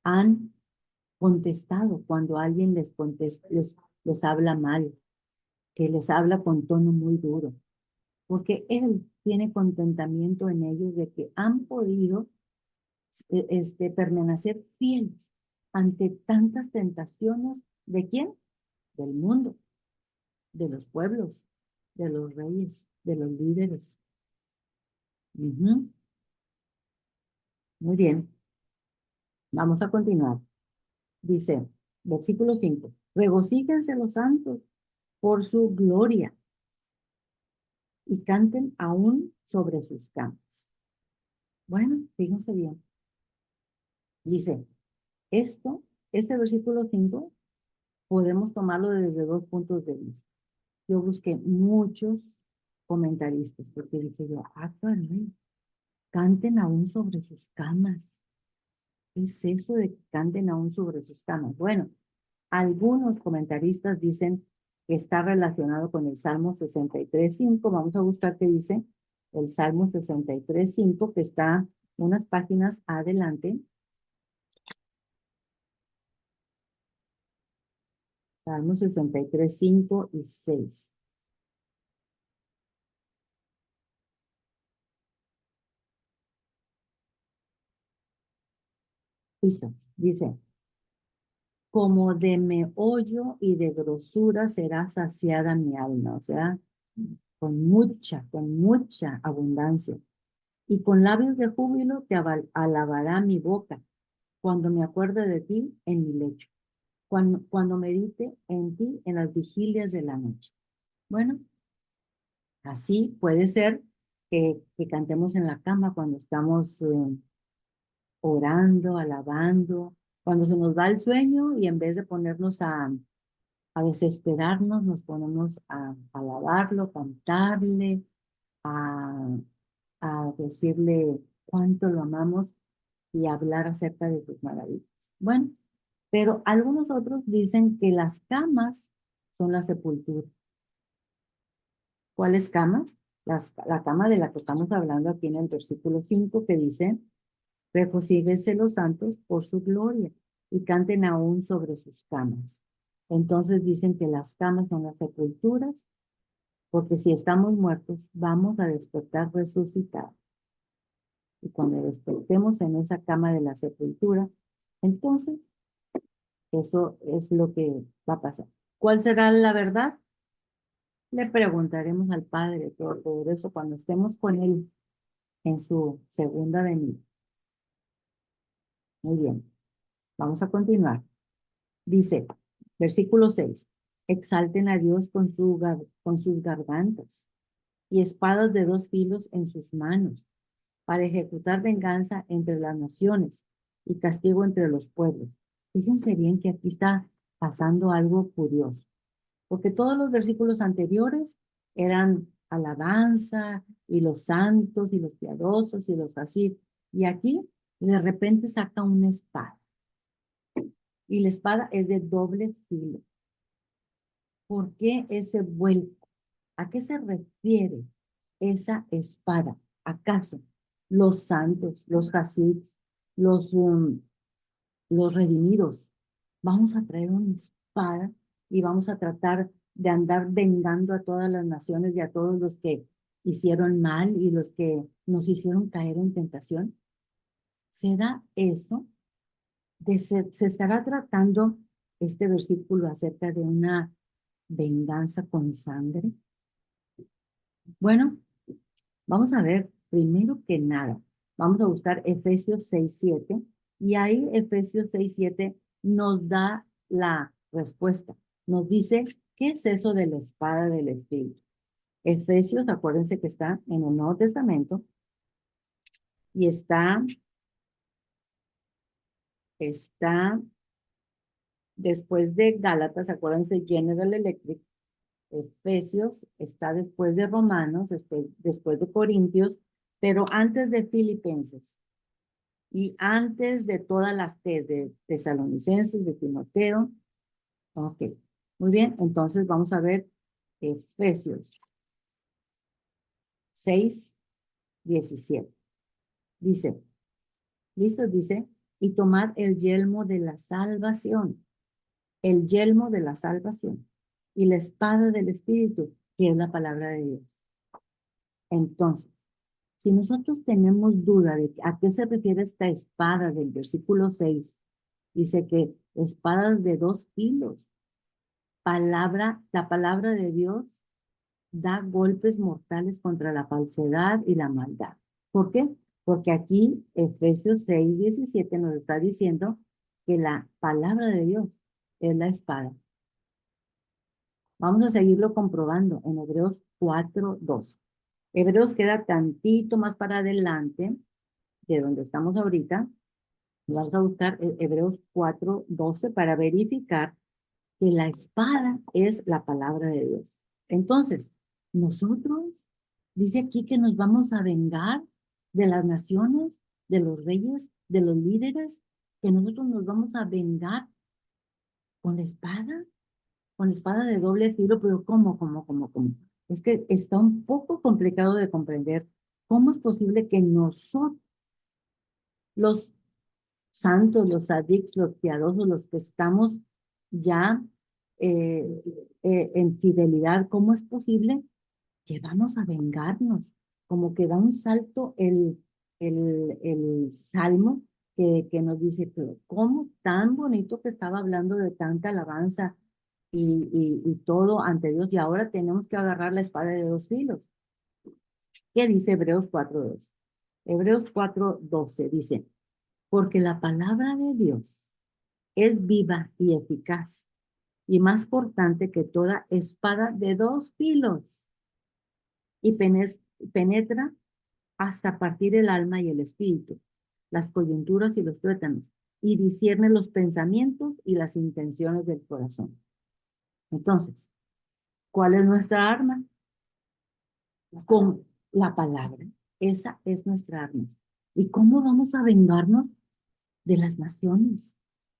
han contestado cuando alguien les contesta, les habla mal, que les habla con tono muy duro, porque Él tiene contentamiento en ellos de que han podido permanecer fieles ante tantas tentaciones. ¿De quién? Del mundo, de los pueblos, de los reyes, de los líderes. Ujú. Muy bien, vamos a continuar. Dice, versículo 5, regocíjense los santos por su gloria y canten aún sobre sus camas. Bueno, fíjense bien. Dice, este versículo 5, podemos tomarlo desde dos puntos de vista. Yo busqué muchos comentaristas porque dije yo, caray, canten aún sobre sus camas. ¿Qué es eso de que canten aún sobre sus camas? Bueno, algunos comentaristas dicen que está relacionado con el Salmo 63:5. Vamos a buscar qué dice el Salmo 63:5, que está unas páginas adelante. Salmo 63:5 y 6. Dice, como de meollo y de grosura será saciada mi alma, o sea, con mucha abundancia. Y con labios de júbilo te alabará mi boca, cuando me acuerde de ti en mi lecho, cuando medite en ti en las vigilias de la noche. Bueno, Así puede ser que cantemos en la cama cuando estamos orando, alabando, cuando se nos va el sueño y en vez de ponernos a desesperarnos, nos ponemos a alabarlo, cantarle, a, a decirle cuánto lo amamos y hablar acerca de sus maravillas. Bueno, pero algunos otros dicen que las camas son la sepultura. ¿Cuáles camas? La cama de la que estamos hablando aquí en el versículo 5 que dice, regocíguense los santos por su gloria y canten aún sobre sus camas. Entonces dicen que las camas son las sepulturas, porque si estamos muertos, vamos a despertar resucitados. Y cuando despertemos en esa cama de la sepultura, entonces eso es lo que va a pasar. ¿Cuál será la verdad? Le preguntaremos al Padre Todopoderoso cuando estemos con Él en su segunda venida. Muy bien, vamos a continuar. Dice, versículo 6, exalten a Dios con sus gargantas y espadas de dos filos en sus manos, para ejecutar venganza entre las naciones y castigo entre los pueblos. Fíjense bien que aquí está pasando algo curioso, porque todos los versículos anteriores eran alabanza y los santos y los piadosos y los así, y aquí de repente saca una espada, y la espada es de doble filo. ¿Por qué ese vuelco? ¿A qué se refiere esa espada? ¿Acaso los santos, los hasids, los, los redimidos, vamos a traer una espada y vamos a tratar de andar vengando a todas las naciones y a todos los que hicieron mal y los que nos hicieron caer en tentación? ¿Será eso? ¿Se estará tratando este versículo acerca de una venganza con sangre? Bueno, vamos a ver, primero que nada, vamos a buscar Efesios 6:7 y ahí Efesios 6:7 nos da la respuesta. Nos dice, ¿qué es eso de la espada del Espíritu? Efesios, acuérdense que está en el Nuevo Testamento y está después de Gálatas, acuérdense, General Electric. Efesios está después de Romanos, después de Corintios, pero antes de Filipenses. Y antes de todas las de Tesalonicenses, de Timoteo. Ok, muy bien, entonces vamos a ver Efesios 6:17. Dice, listo, dice, y tomad el yelmo de la salvación, el yelmo de la salvación y la espada del Espíritu, que es la palabra de Dios. Entonces, si nosotros tenemos duda de a qué se refiere esta espada del versículo 6, dice que espadas de dos filos, la palabra de Dios da golpes mortales contra la falsedad y la maldad. ¿Por qué? Porque aquí Efesios 6:17 nos está diciendo que la palabra de Dios es la espada. Vamos a seguirlo comprobando en Hebreos 4:12. Hebreos queda tantito más para adelante de donde estamos ahorita. Vamos a buscar Hebreos 4:12 para verificar que la espada es la palabra de Dios. Entonces, nosotros, dice aquí que nos vamos a vengar de las naciones, de los reyes, de los líderes, que nosotros nos vamos a vengar con con la espada de doble filo, pero ¿cómo? Es que está un poco complicado de comprender cómo es posible que nosotros, los santos, los sadicos, los piadosos, los que estamos ya eh, en fidelidad, ¿cómo es posible que vamos a vengarnos? Como que da un salto el salmo que nos dice, pero ¿cómo tan bonito que estaba hablando de tanta alabanza y todo ante Dios? Y ahora tenemos que agarrar la espada de dos filos. ¿Qué dice Hebreos 4:12? Hebreos 4:12 dice, porque la palabra de Dios es viva y eficaz y más cortante que toda espada de dos filos. y penetra hasta partir el alma y el espíritu, las coyunturas y los tuétanos, y discierne los pensamientos y las intenciones del corazón. Entonces, ¿cuál es nuestra arma? Con la palabra. Esa es nuestra arma. ¿Y cómo vamos a vengarnos de las naciones,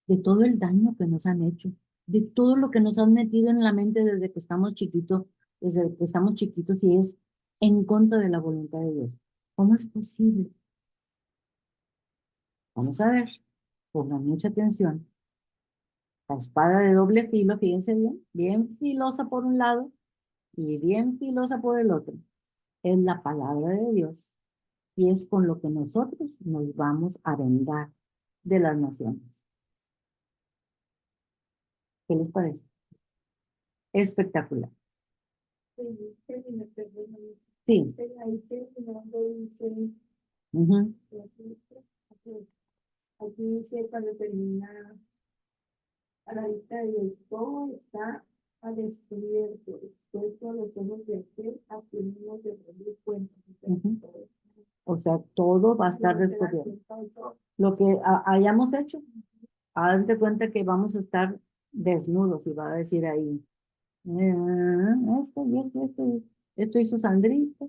de todo el daño que nos han hecho, de todo lo que nos han metido en la mente desde que estamos chiquitos, y es en contra de la voluntad de Dios? ¿Cómo es posible? Vamos a ver, pongan mucha atención. La espada de doble filo, fíjense bien, bien filosa por un lado y bien filosa por el otro. Es la palabra de Dios y es con lo que nosotros nos vamos a vengar de las naciones. ¿Qué les parece? Espectacular. Sí. Ujú. Aquí dice cuando termina a la vista de Dios, todo está al descubierto, expuesto a los ojos de aquel a quien hemos de rendir cuentas. Ujú. O sea, todo va a estar descubierto. Lo que hayamos hecho, hazte cuenta que vamos a estar desnudos y va a decir ahí, esto hizo Sandrita,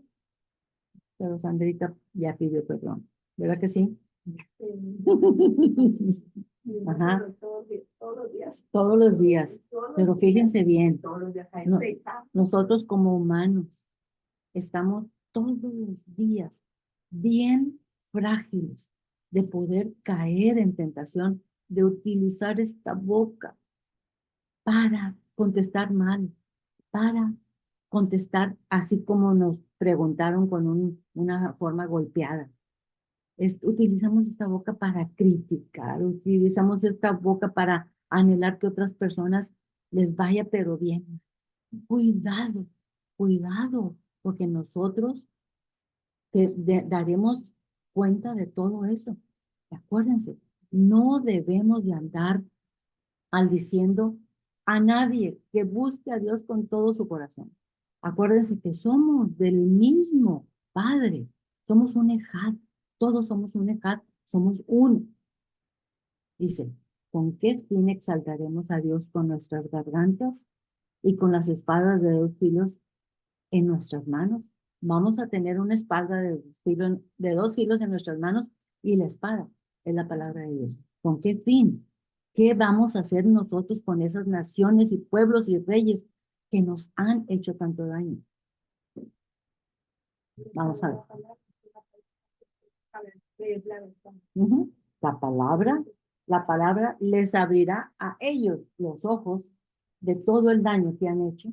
pero Sandrita ya pidió perdón, ¿verdad que sí? Ajá. Todos los días. Todos los días. Pero fíjense bien, Todos los días. no, nosotros como humanos estamos todos los días bien frágiles de poder caer en tentación, de utilizar esta boca para contestar mal, para contestar así como nos preguntaron con una forma golpeada. Utilizamos esta boca para criticar, utilizamos esta boca para anhelar que otras personas les vaya pero bien. Cuidado, cuidado, porque nosotros daremos cuenta de todo eso. Acuérdense, no debemos de andar maldiciendo a nadie que busque a Dios con todo su corazón. Acuérdense que somos del mismo Padre, somos un ejad, todos somos un ejad, somos uno. Dice, ¿con qué fin exaltaremos a Dios con nuestras gargantas y con las espadas de dos filos en nuestras manos? Vamos a tener una espada de dos filos en nuestras manos y la espada es la palabra de Dios. ¿Con qué fin? ¿Qué vamos a hacer nosotros con esas naciones y pueblos y reyes que nos han hecho tanto daño? Vamos a ver. Uh-huh. La palabra les abrirá a ellos los ojos de todo el daño que han hecho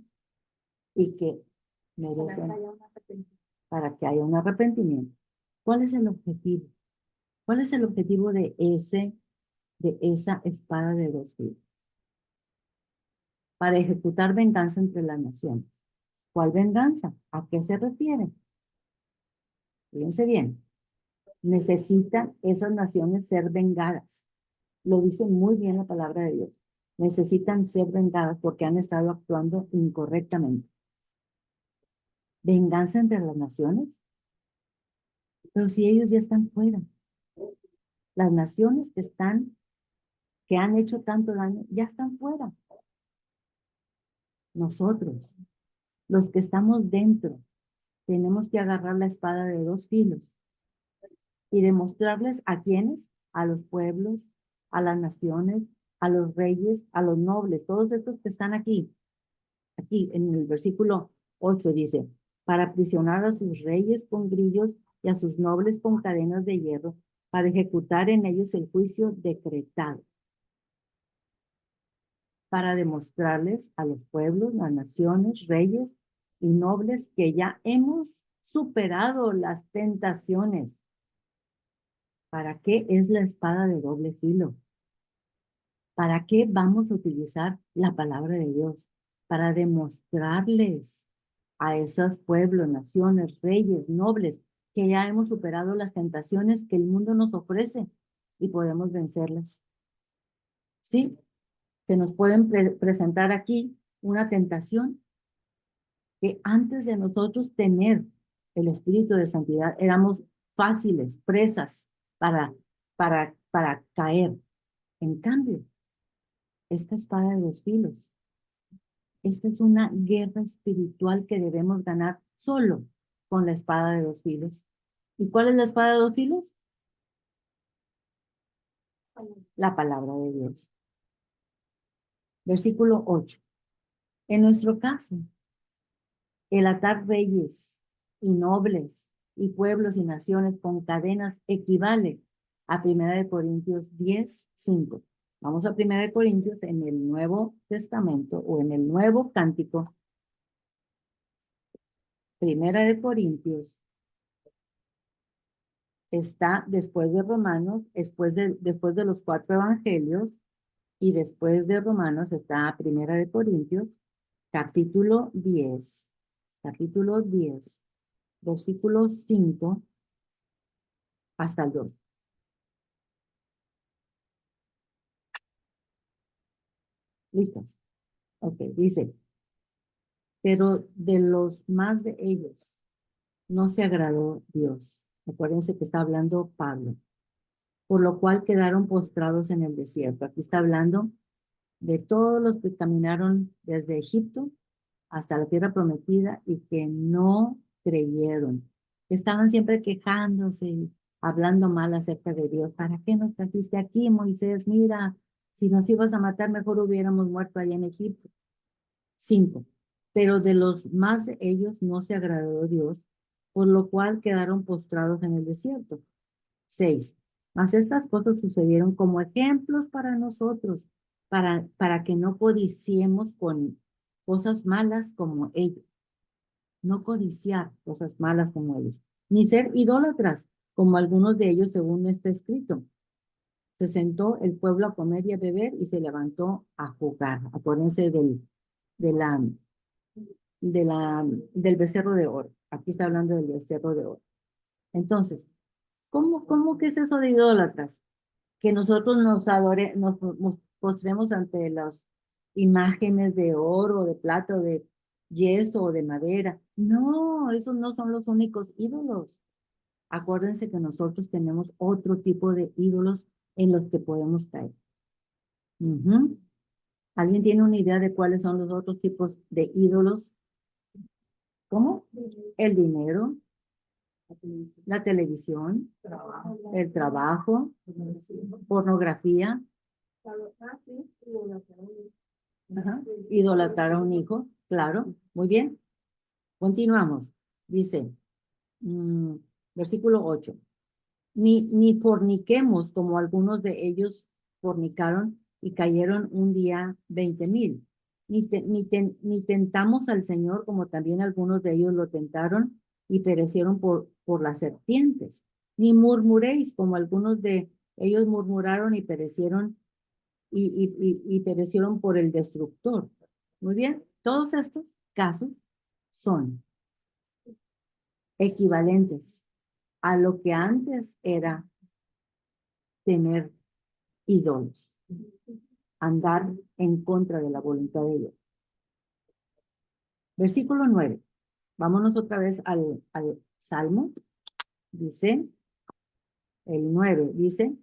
y que merecen para que haya un arrepentimiento. ¿Cuál es el objetivo? ¿Cuál es el objetivo de esa espada de dos filos? Para ejecutar venganza entre las naciones. ¿Cuál venganza? ¿A qué se refiere? Fíjense bien. Necesitan esas naciones ser vengadas. Lo dice muy bien la palabra de Dios. Necesitan ser vengadas porque han estado actuando incorrectamente. ¿Venganza entre las naciones? Pero si ellos ya están fuera. Las naciones que han hecho tanto daño, ya están fuera. Nosotros, los que estamos dentro, tenemos que agarrar la espada de dos filos y demostrarles a quiénes, a los pueblos, a las naciones, a los reyes, a los nobles, todos estos que están aquí. Aquí en el versículo 8 dice, para aprisionar a sus reyes con grillos y a sus nobles con cadenas de hierro, para ejecutar en ellos el juicio decretado, para demostrarles a los pueblos, las naciones, reyes y nobles que ya hemos superado las tentaciones. ¿Para qué es la espada de doble filo? ¿Para qué vamos a utilizar la palabra de Dios? Para demostrarles a esos pueblos, naciones, reyes, nobles, que ya hemos superado las tentaciones que el mundo nos ofrece y podemos vencerlas. ¿Sí? Se nos pueden presentar aquí una tentación que antes de nosotros tener el espíritu de santidad, éramos fáciles, presas para caer. En cambio, esta espada de dos filos, esta es una guerra espiritual que debemos ganar solo con la espada de dos filos. ¿Y cuál es la espada de dos filos? La palabra de Dios. Versículo 8. En nuestro caso, el atar reyes y nobles y pueblos y naciones con cadenas equivale a 1 Corintios 10:5. Vamos a 1 Corintios en el Nuevo Testamento o en el Nuevo Cántico. 1 Corintios está después de Romanos, después de los 4 evangelios, y después de Romanos está 1 Corintios, capítulo 10, versículo 5 hasta el 2. ¿Listas? Ok, dice, pero de los más de ellos no se agradó Dios. Acuérdense que está hablando Pablo. Por lo cual quedaron postrados en el desierto. Aquí está hablando de todos los que caminaron desde Egipto hasta la tierra prometida y que no creyeron. Estaban siempre quejándose y hablando mal acerca de Dios. ¿Para qué nos trajiste aquí, Moisés? Mira, si nos ibas a matar, mejor hubiéramos muerto allá en Egipto. 5. Pero de los más de ellos no se agradó Dios, por lo cual quedaron postrados en el desierto. 6. Mas estas cosas sucedieron como ejemplos para nosotros, para que no codiciemos con cosas malas como ellos. No codiciar cosas malas como ellos. Ni ser idólatras, como algunos de ellos, según está escrito. Se sentó el pueblo a comer y a beber y se levantó a jugar. Acuérdense del becerro de oro. Aquí está hablando del becerro de oro. Entonces, ¿cómo que es eso de idólatras? Que nosotros nos postremos ante las imágenes de oro, de plata, de yeso o de madera. No, esos no son los únicos ídolos. Acuérdense que nosotros tenemos otro tipo de ídolos en los que podemos caer. ¿Alguien tiene una idea de cuáles son los otros tipos de ídolos? ¿Cómo? El dinero, la televisión, el trabajo, pornografía, idolatrar a un hijo, claro, muy bien. Continuamos. Dice, versículo 8. Ni forniquemos como algunos de ellos fornicaron y cayeron un día 20,000. Ni tentamos al Señor como también algunos de ellos lo tentaron y perecieron por las serpientes. Ni murmuréis como algunos de ellos murmuraron y perecieron perecieron por el destructor. Muy bien, todos estos casos son equivalentes a lo que antes era tener ídolos, andar en contra de la voluntad de Dios. Versículo 9. Vámonos otra vez al Salmo. Dice, el 9, dice,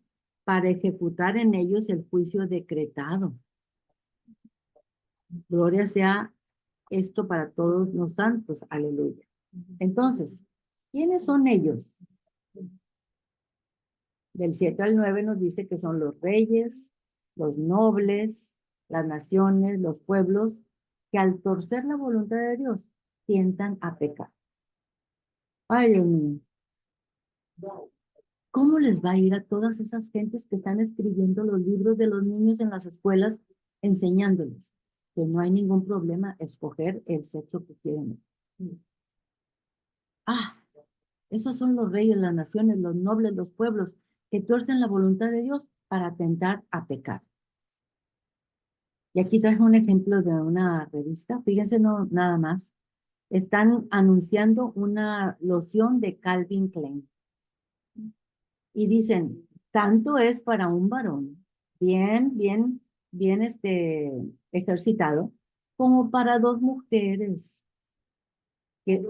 para ejecutar en ellos el juicio decretado. Gloria sea esto para todos los santos. Aleluya. Entonces, ¿quiénes son ellos? Del 7 al 9 nos dice que son los reyes, los nobles, las naciones, los pueblos, que al torcer la voluntad de Dios, tientan a pecar. Ay, Dios mío. ¿Cómo les va a ir a todas esas gentes que están escribiendo los libros de los niños en las escuelas, enseñándoles que no hay ningún problema escoger el sexo que quieren? Esos son los reyes, las naciones, los nobles, los pueblos, que tuercen la voluntad de Dios para tentar a pecar. Y aquí traje un ejemplo de una revista. Fíjense nada más. Están anunciando una loción de Calvin Klein. Y dicen, tanto es para un varón, bien ejercitado, como para dos mujeres. que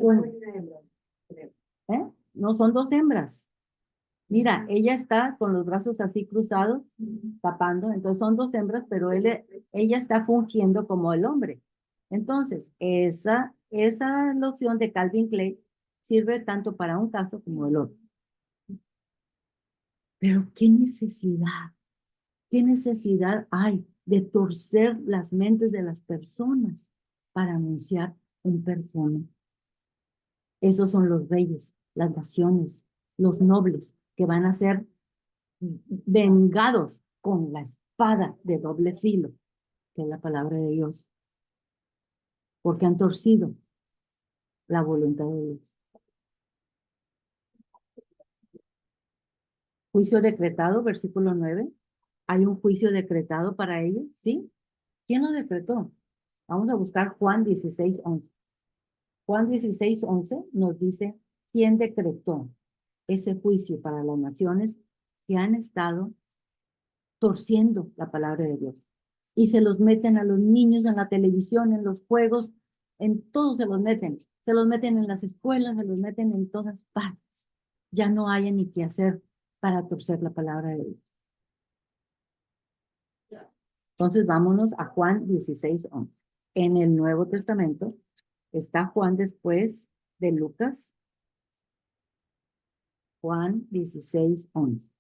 ¿eh? No, son dos hembras. Mira, ella está con los brazos así cruzados, tapando, entonces son dos hembras, pero ella está fungiendo como el hombre. Entonces, esa noción de Calvin Klein sirve tanto para un caso como el otro. Pero qué necesidad hay de torcer las mentes de las personas para anunciar un perfume. Esos son los reyes, las naciones, los nobles que van a ser vengados con la espada de doble filo, que es la palabra de Dios, porque han torcido la voluntad de Dios. Juicio decretado, versículo 9. ¿Hay un juicio decretado para ellos? ¿Sí? ¿Quién lo decretó? Vamos a buscar Juan 16:11. Juan 16:11 nos dice quién decretó ese juicio para las naciones que han estado torciendo la palabra de Dios. Y se los meten a los niños en la televisión, en los juegos, en todo se los meten. Se los meten en las escuelas, se los meten en todas partes. Ya no hay ni qué hacer para torcer la palabra de Dios. Entonces vámonos a Juan 16:11. En el Nuevo Testamento está Juan después de Lucas. Juan 16:11.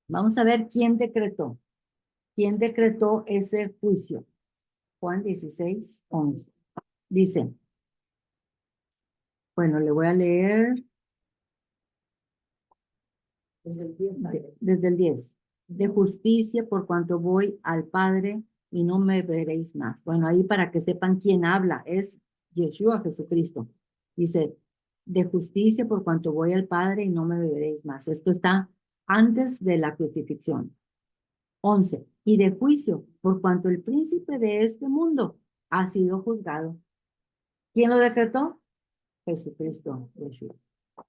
Vamos a ver quién decretó. ¿Quién decretó ese juicio? Juan 16:11. Dice, bueno, le voy a leer desde el 10. De justicia por cuanto voy al Padre y no me veréis más. Bueno, ahí para que sepan quién habla, es Yeshua Jesucristo. Dice, de justicia por cuanto voy al Padre y no me veréis más. Esto está antes de la crucifixión. 11. Y de juicio por cuanto el príncipe de este mundo ha sido juzgado. ¿Quién lo decretó? Jesucristo, Yeshua.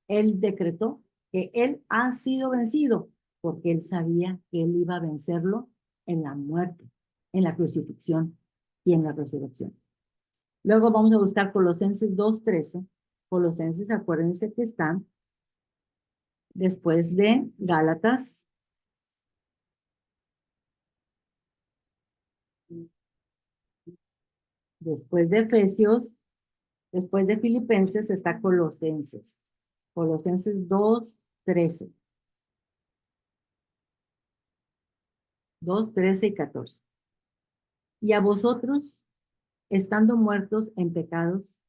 Él decretó que él ha sido vencido porque él sabía que él iba a vencerlo en la muerte, en la crucifixión y en la resurrección. Luego vamos a buscar Colosenses 2:13. Colosenses, acuérdense que están después de Gálatas. Después de Efesios, después de Filipenses está Colosenses. Colosenses 2:13. 2:13 y 14. Y a vosotros, estando muertos en pecados,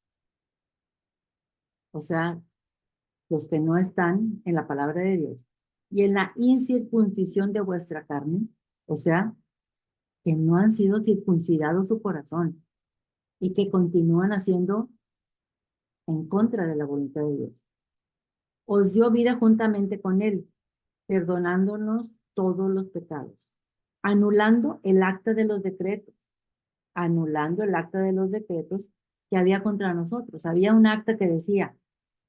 o sea, los que no están en la palabra de Dios, y en la incircuncisión de vuestra carne, o sea, que no han sido circuncidados su corazón y que continúan haciendo en contra de la voluntad de Dios. Os dio vida juntamente con él, perdonándonos todos los pecados, anulando el acta de los decretos, que había contra nosotros. Había un acta que decía,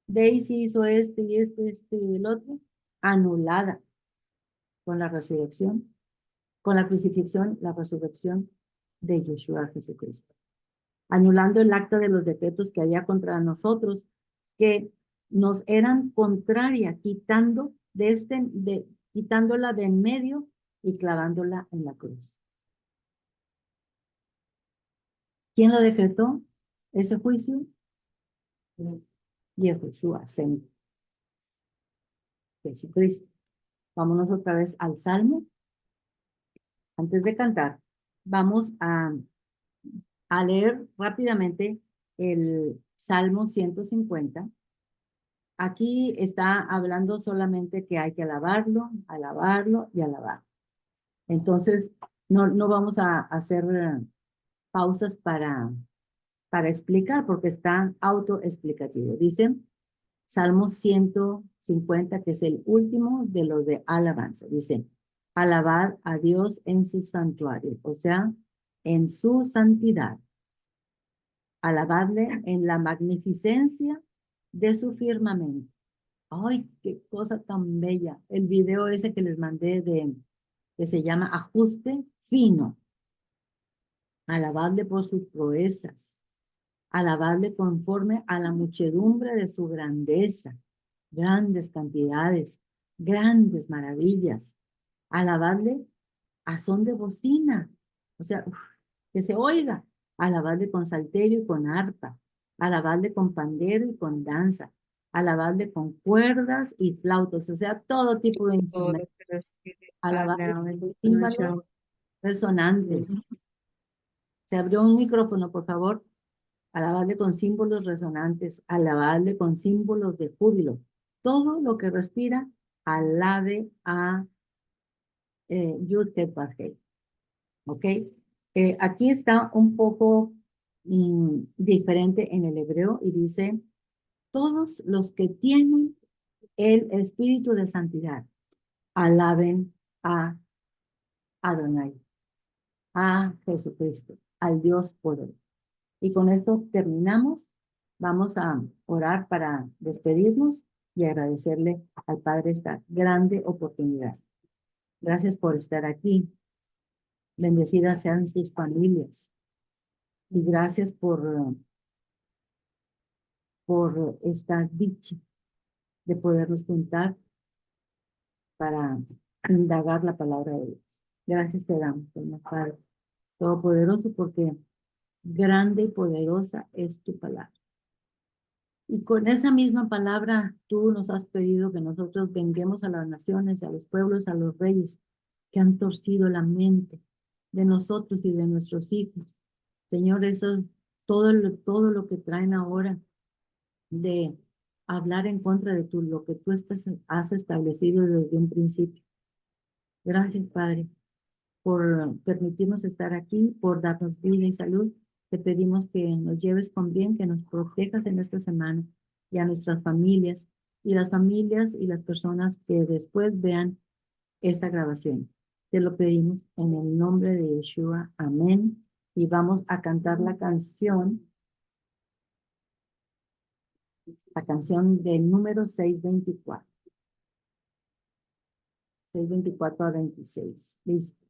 Daisy hizo esto y esto y el otro, anulada con la resurrección, con la crucifixión, la resurrección de Yeshua Jesucristo. Anulando el acta de los decretos que había contra nosotros, que nos eran contraria, quitándola de en medio y clavándola en la cruz. ¿Quién lo decretó? Ese juicio. Yeshua, Jesucristo. Vámonos otra vez al Salmo. Antes de cantar, vamos a leer rápidamente el Salmo 150. Aquí está hablando solamente que hay que alabarlo, alabarlo y alabar. Entonces, no vamos a hacer pausas para explicar porque está autoexplicativo. Dice Salmo 150, que es el último de los de alabanza. Dice, alabad a Dios en su santuario, o sea, en su santidad. Alabadle en la magnificencia de su firmamento. Ay, qué cosa tan bella. El video ese que les mandé que se llama Ajuste Fino. Alabadle por sus proezas. Alabadle conforme a la muchedumbre de su grandeza, grandes cantidades, grandes maravillas. Alabadle a son de bocina, o sea, que se oiga. Alabadle con salterio y con arpa. Alabadle con pandero y con danza. Alabadle con cuerdas y flautas, o sea, todo tipo de Todo lo instrumentos. que respire, Alabadle alabe con tu címbalos nación. resonantes. Se abrió un micrófono, por favor. Alabadle con símbolos resonantes. Alabadle con símbolos de júbilo. Todo lo que respira, alabe a Yud-Heh-Vav-Heh. ¿Ok? Aquí está un poco diferente en el hebreo y dice, todos los que tienen el espíritu de santidad, alaben a Adonai, a Jesucristo, al Dios poderoso. Y con esto terminamos. Vamos a orar para despedirnos y agradecerle al Padre esta grande oportunidad. Gracias por estar aquí. Bendecidas sean sus familias. Y gracias por esta dicha de podernos juntar para indagar la palabra de Dios. Gracias te damos, Señor Padre Todopoderoso, porque grande y poderosa es tu palabra. Y con esa misma palabra tú nos has pedido que nosotros venguemos a las naciones, a los pueblos, a los reyes que han torcido la mente de nosotros y de nuestros hijos. Señor, eso es todo lo que traen ahora de hablar en contra de lo que tú has establecido desde un principio. Gracias, Padre, por permitirnos estar aquí, por darnos vida y salud. Te pedimos que nos lleves con bien, que nos protejas en esta semana y a nuestras familias y las personas que después vean esta grabación. Te lo pedimos en el nombre de Yeshua. Amén. Y vamos a cantar la canción del número 624. 624 a 26. Listo.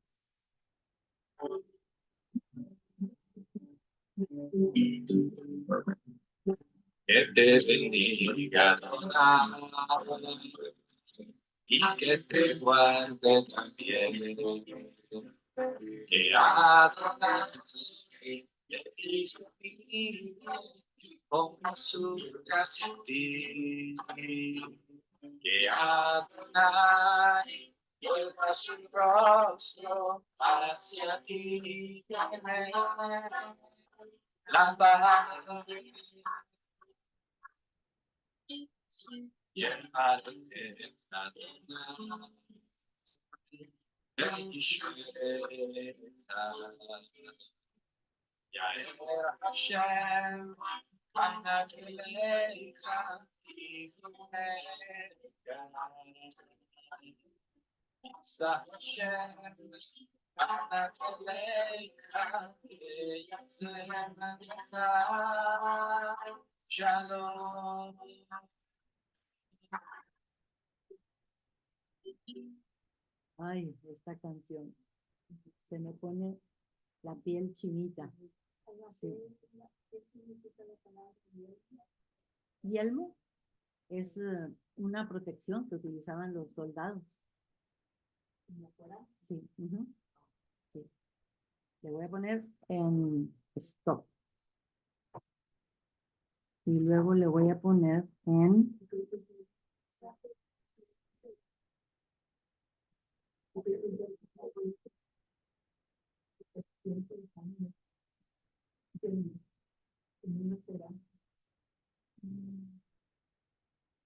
Que te bendiga y que te guarde también. Que Adonai ponga su gracia en ti. Que Adonai vuelva su rostro hacia ti. La paz y el mal es Adonai. Yael Hashem, Anat Elecha, Sa Hashem, Anat Elecha, Yasem Alecha, Shalom. Ay, esta canción. Se me pone la piel chinita. Sí. Yelmo es una protección que utilizaban los soldados. Sí, sí. Le voy a poner en stop. Y luego le voy a poner en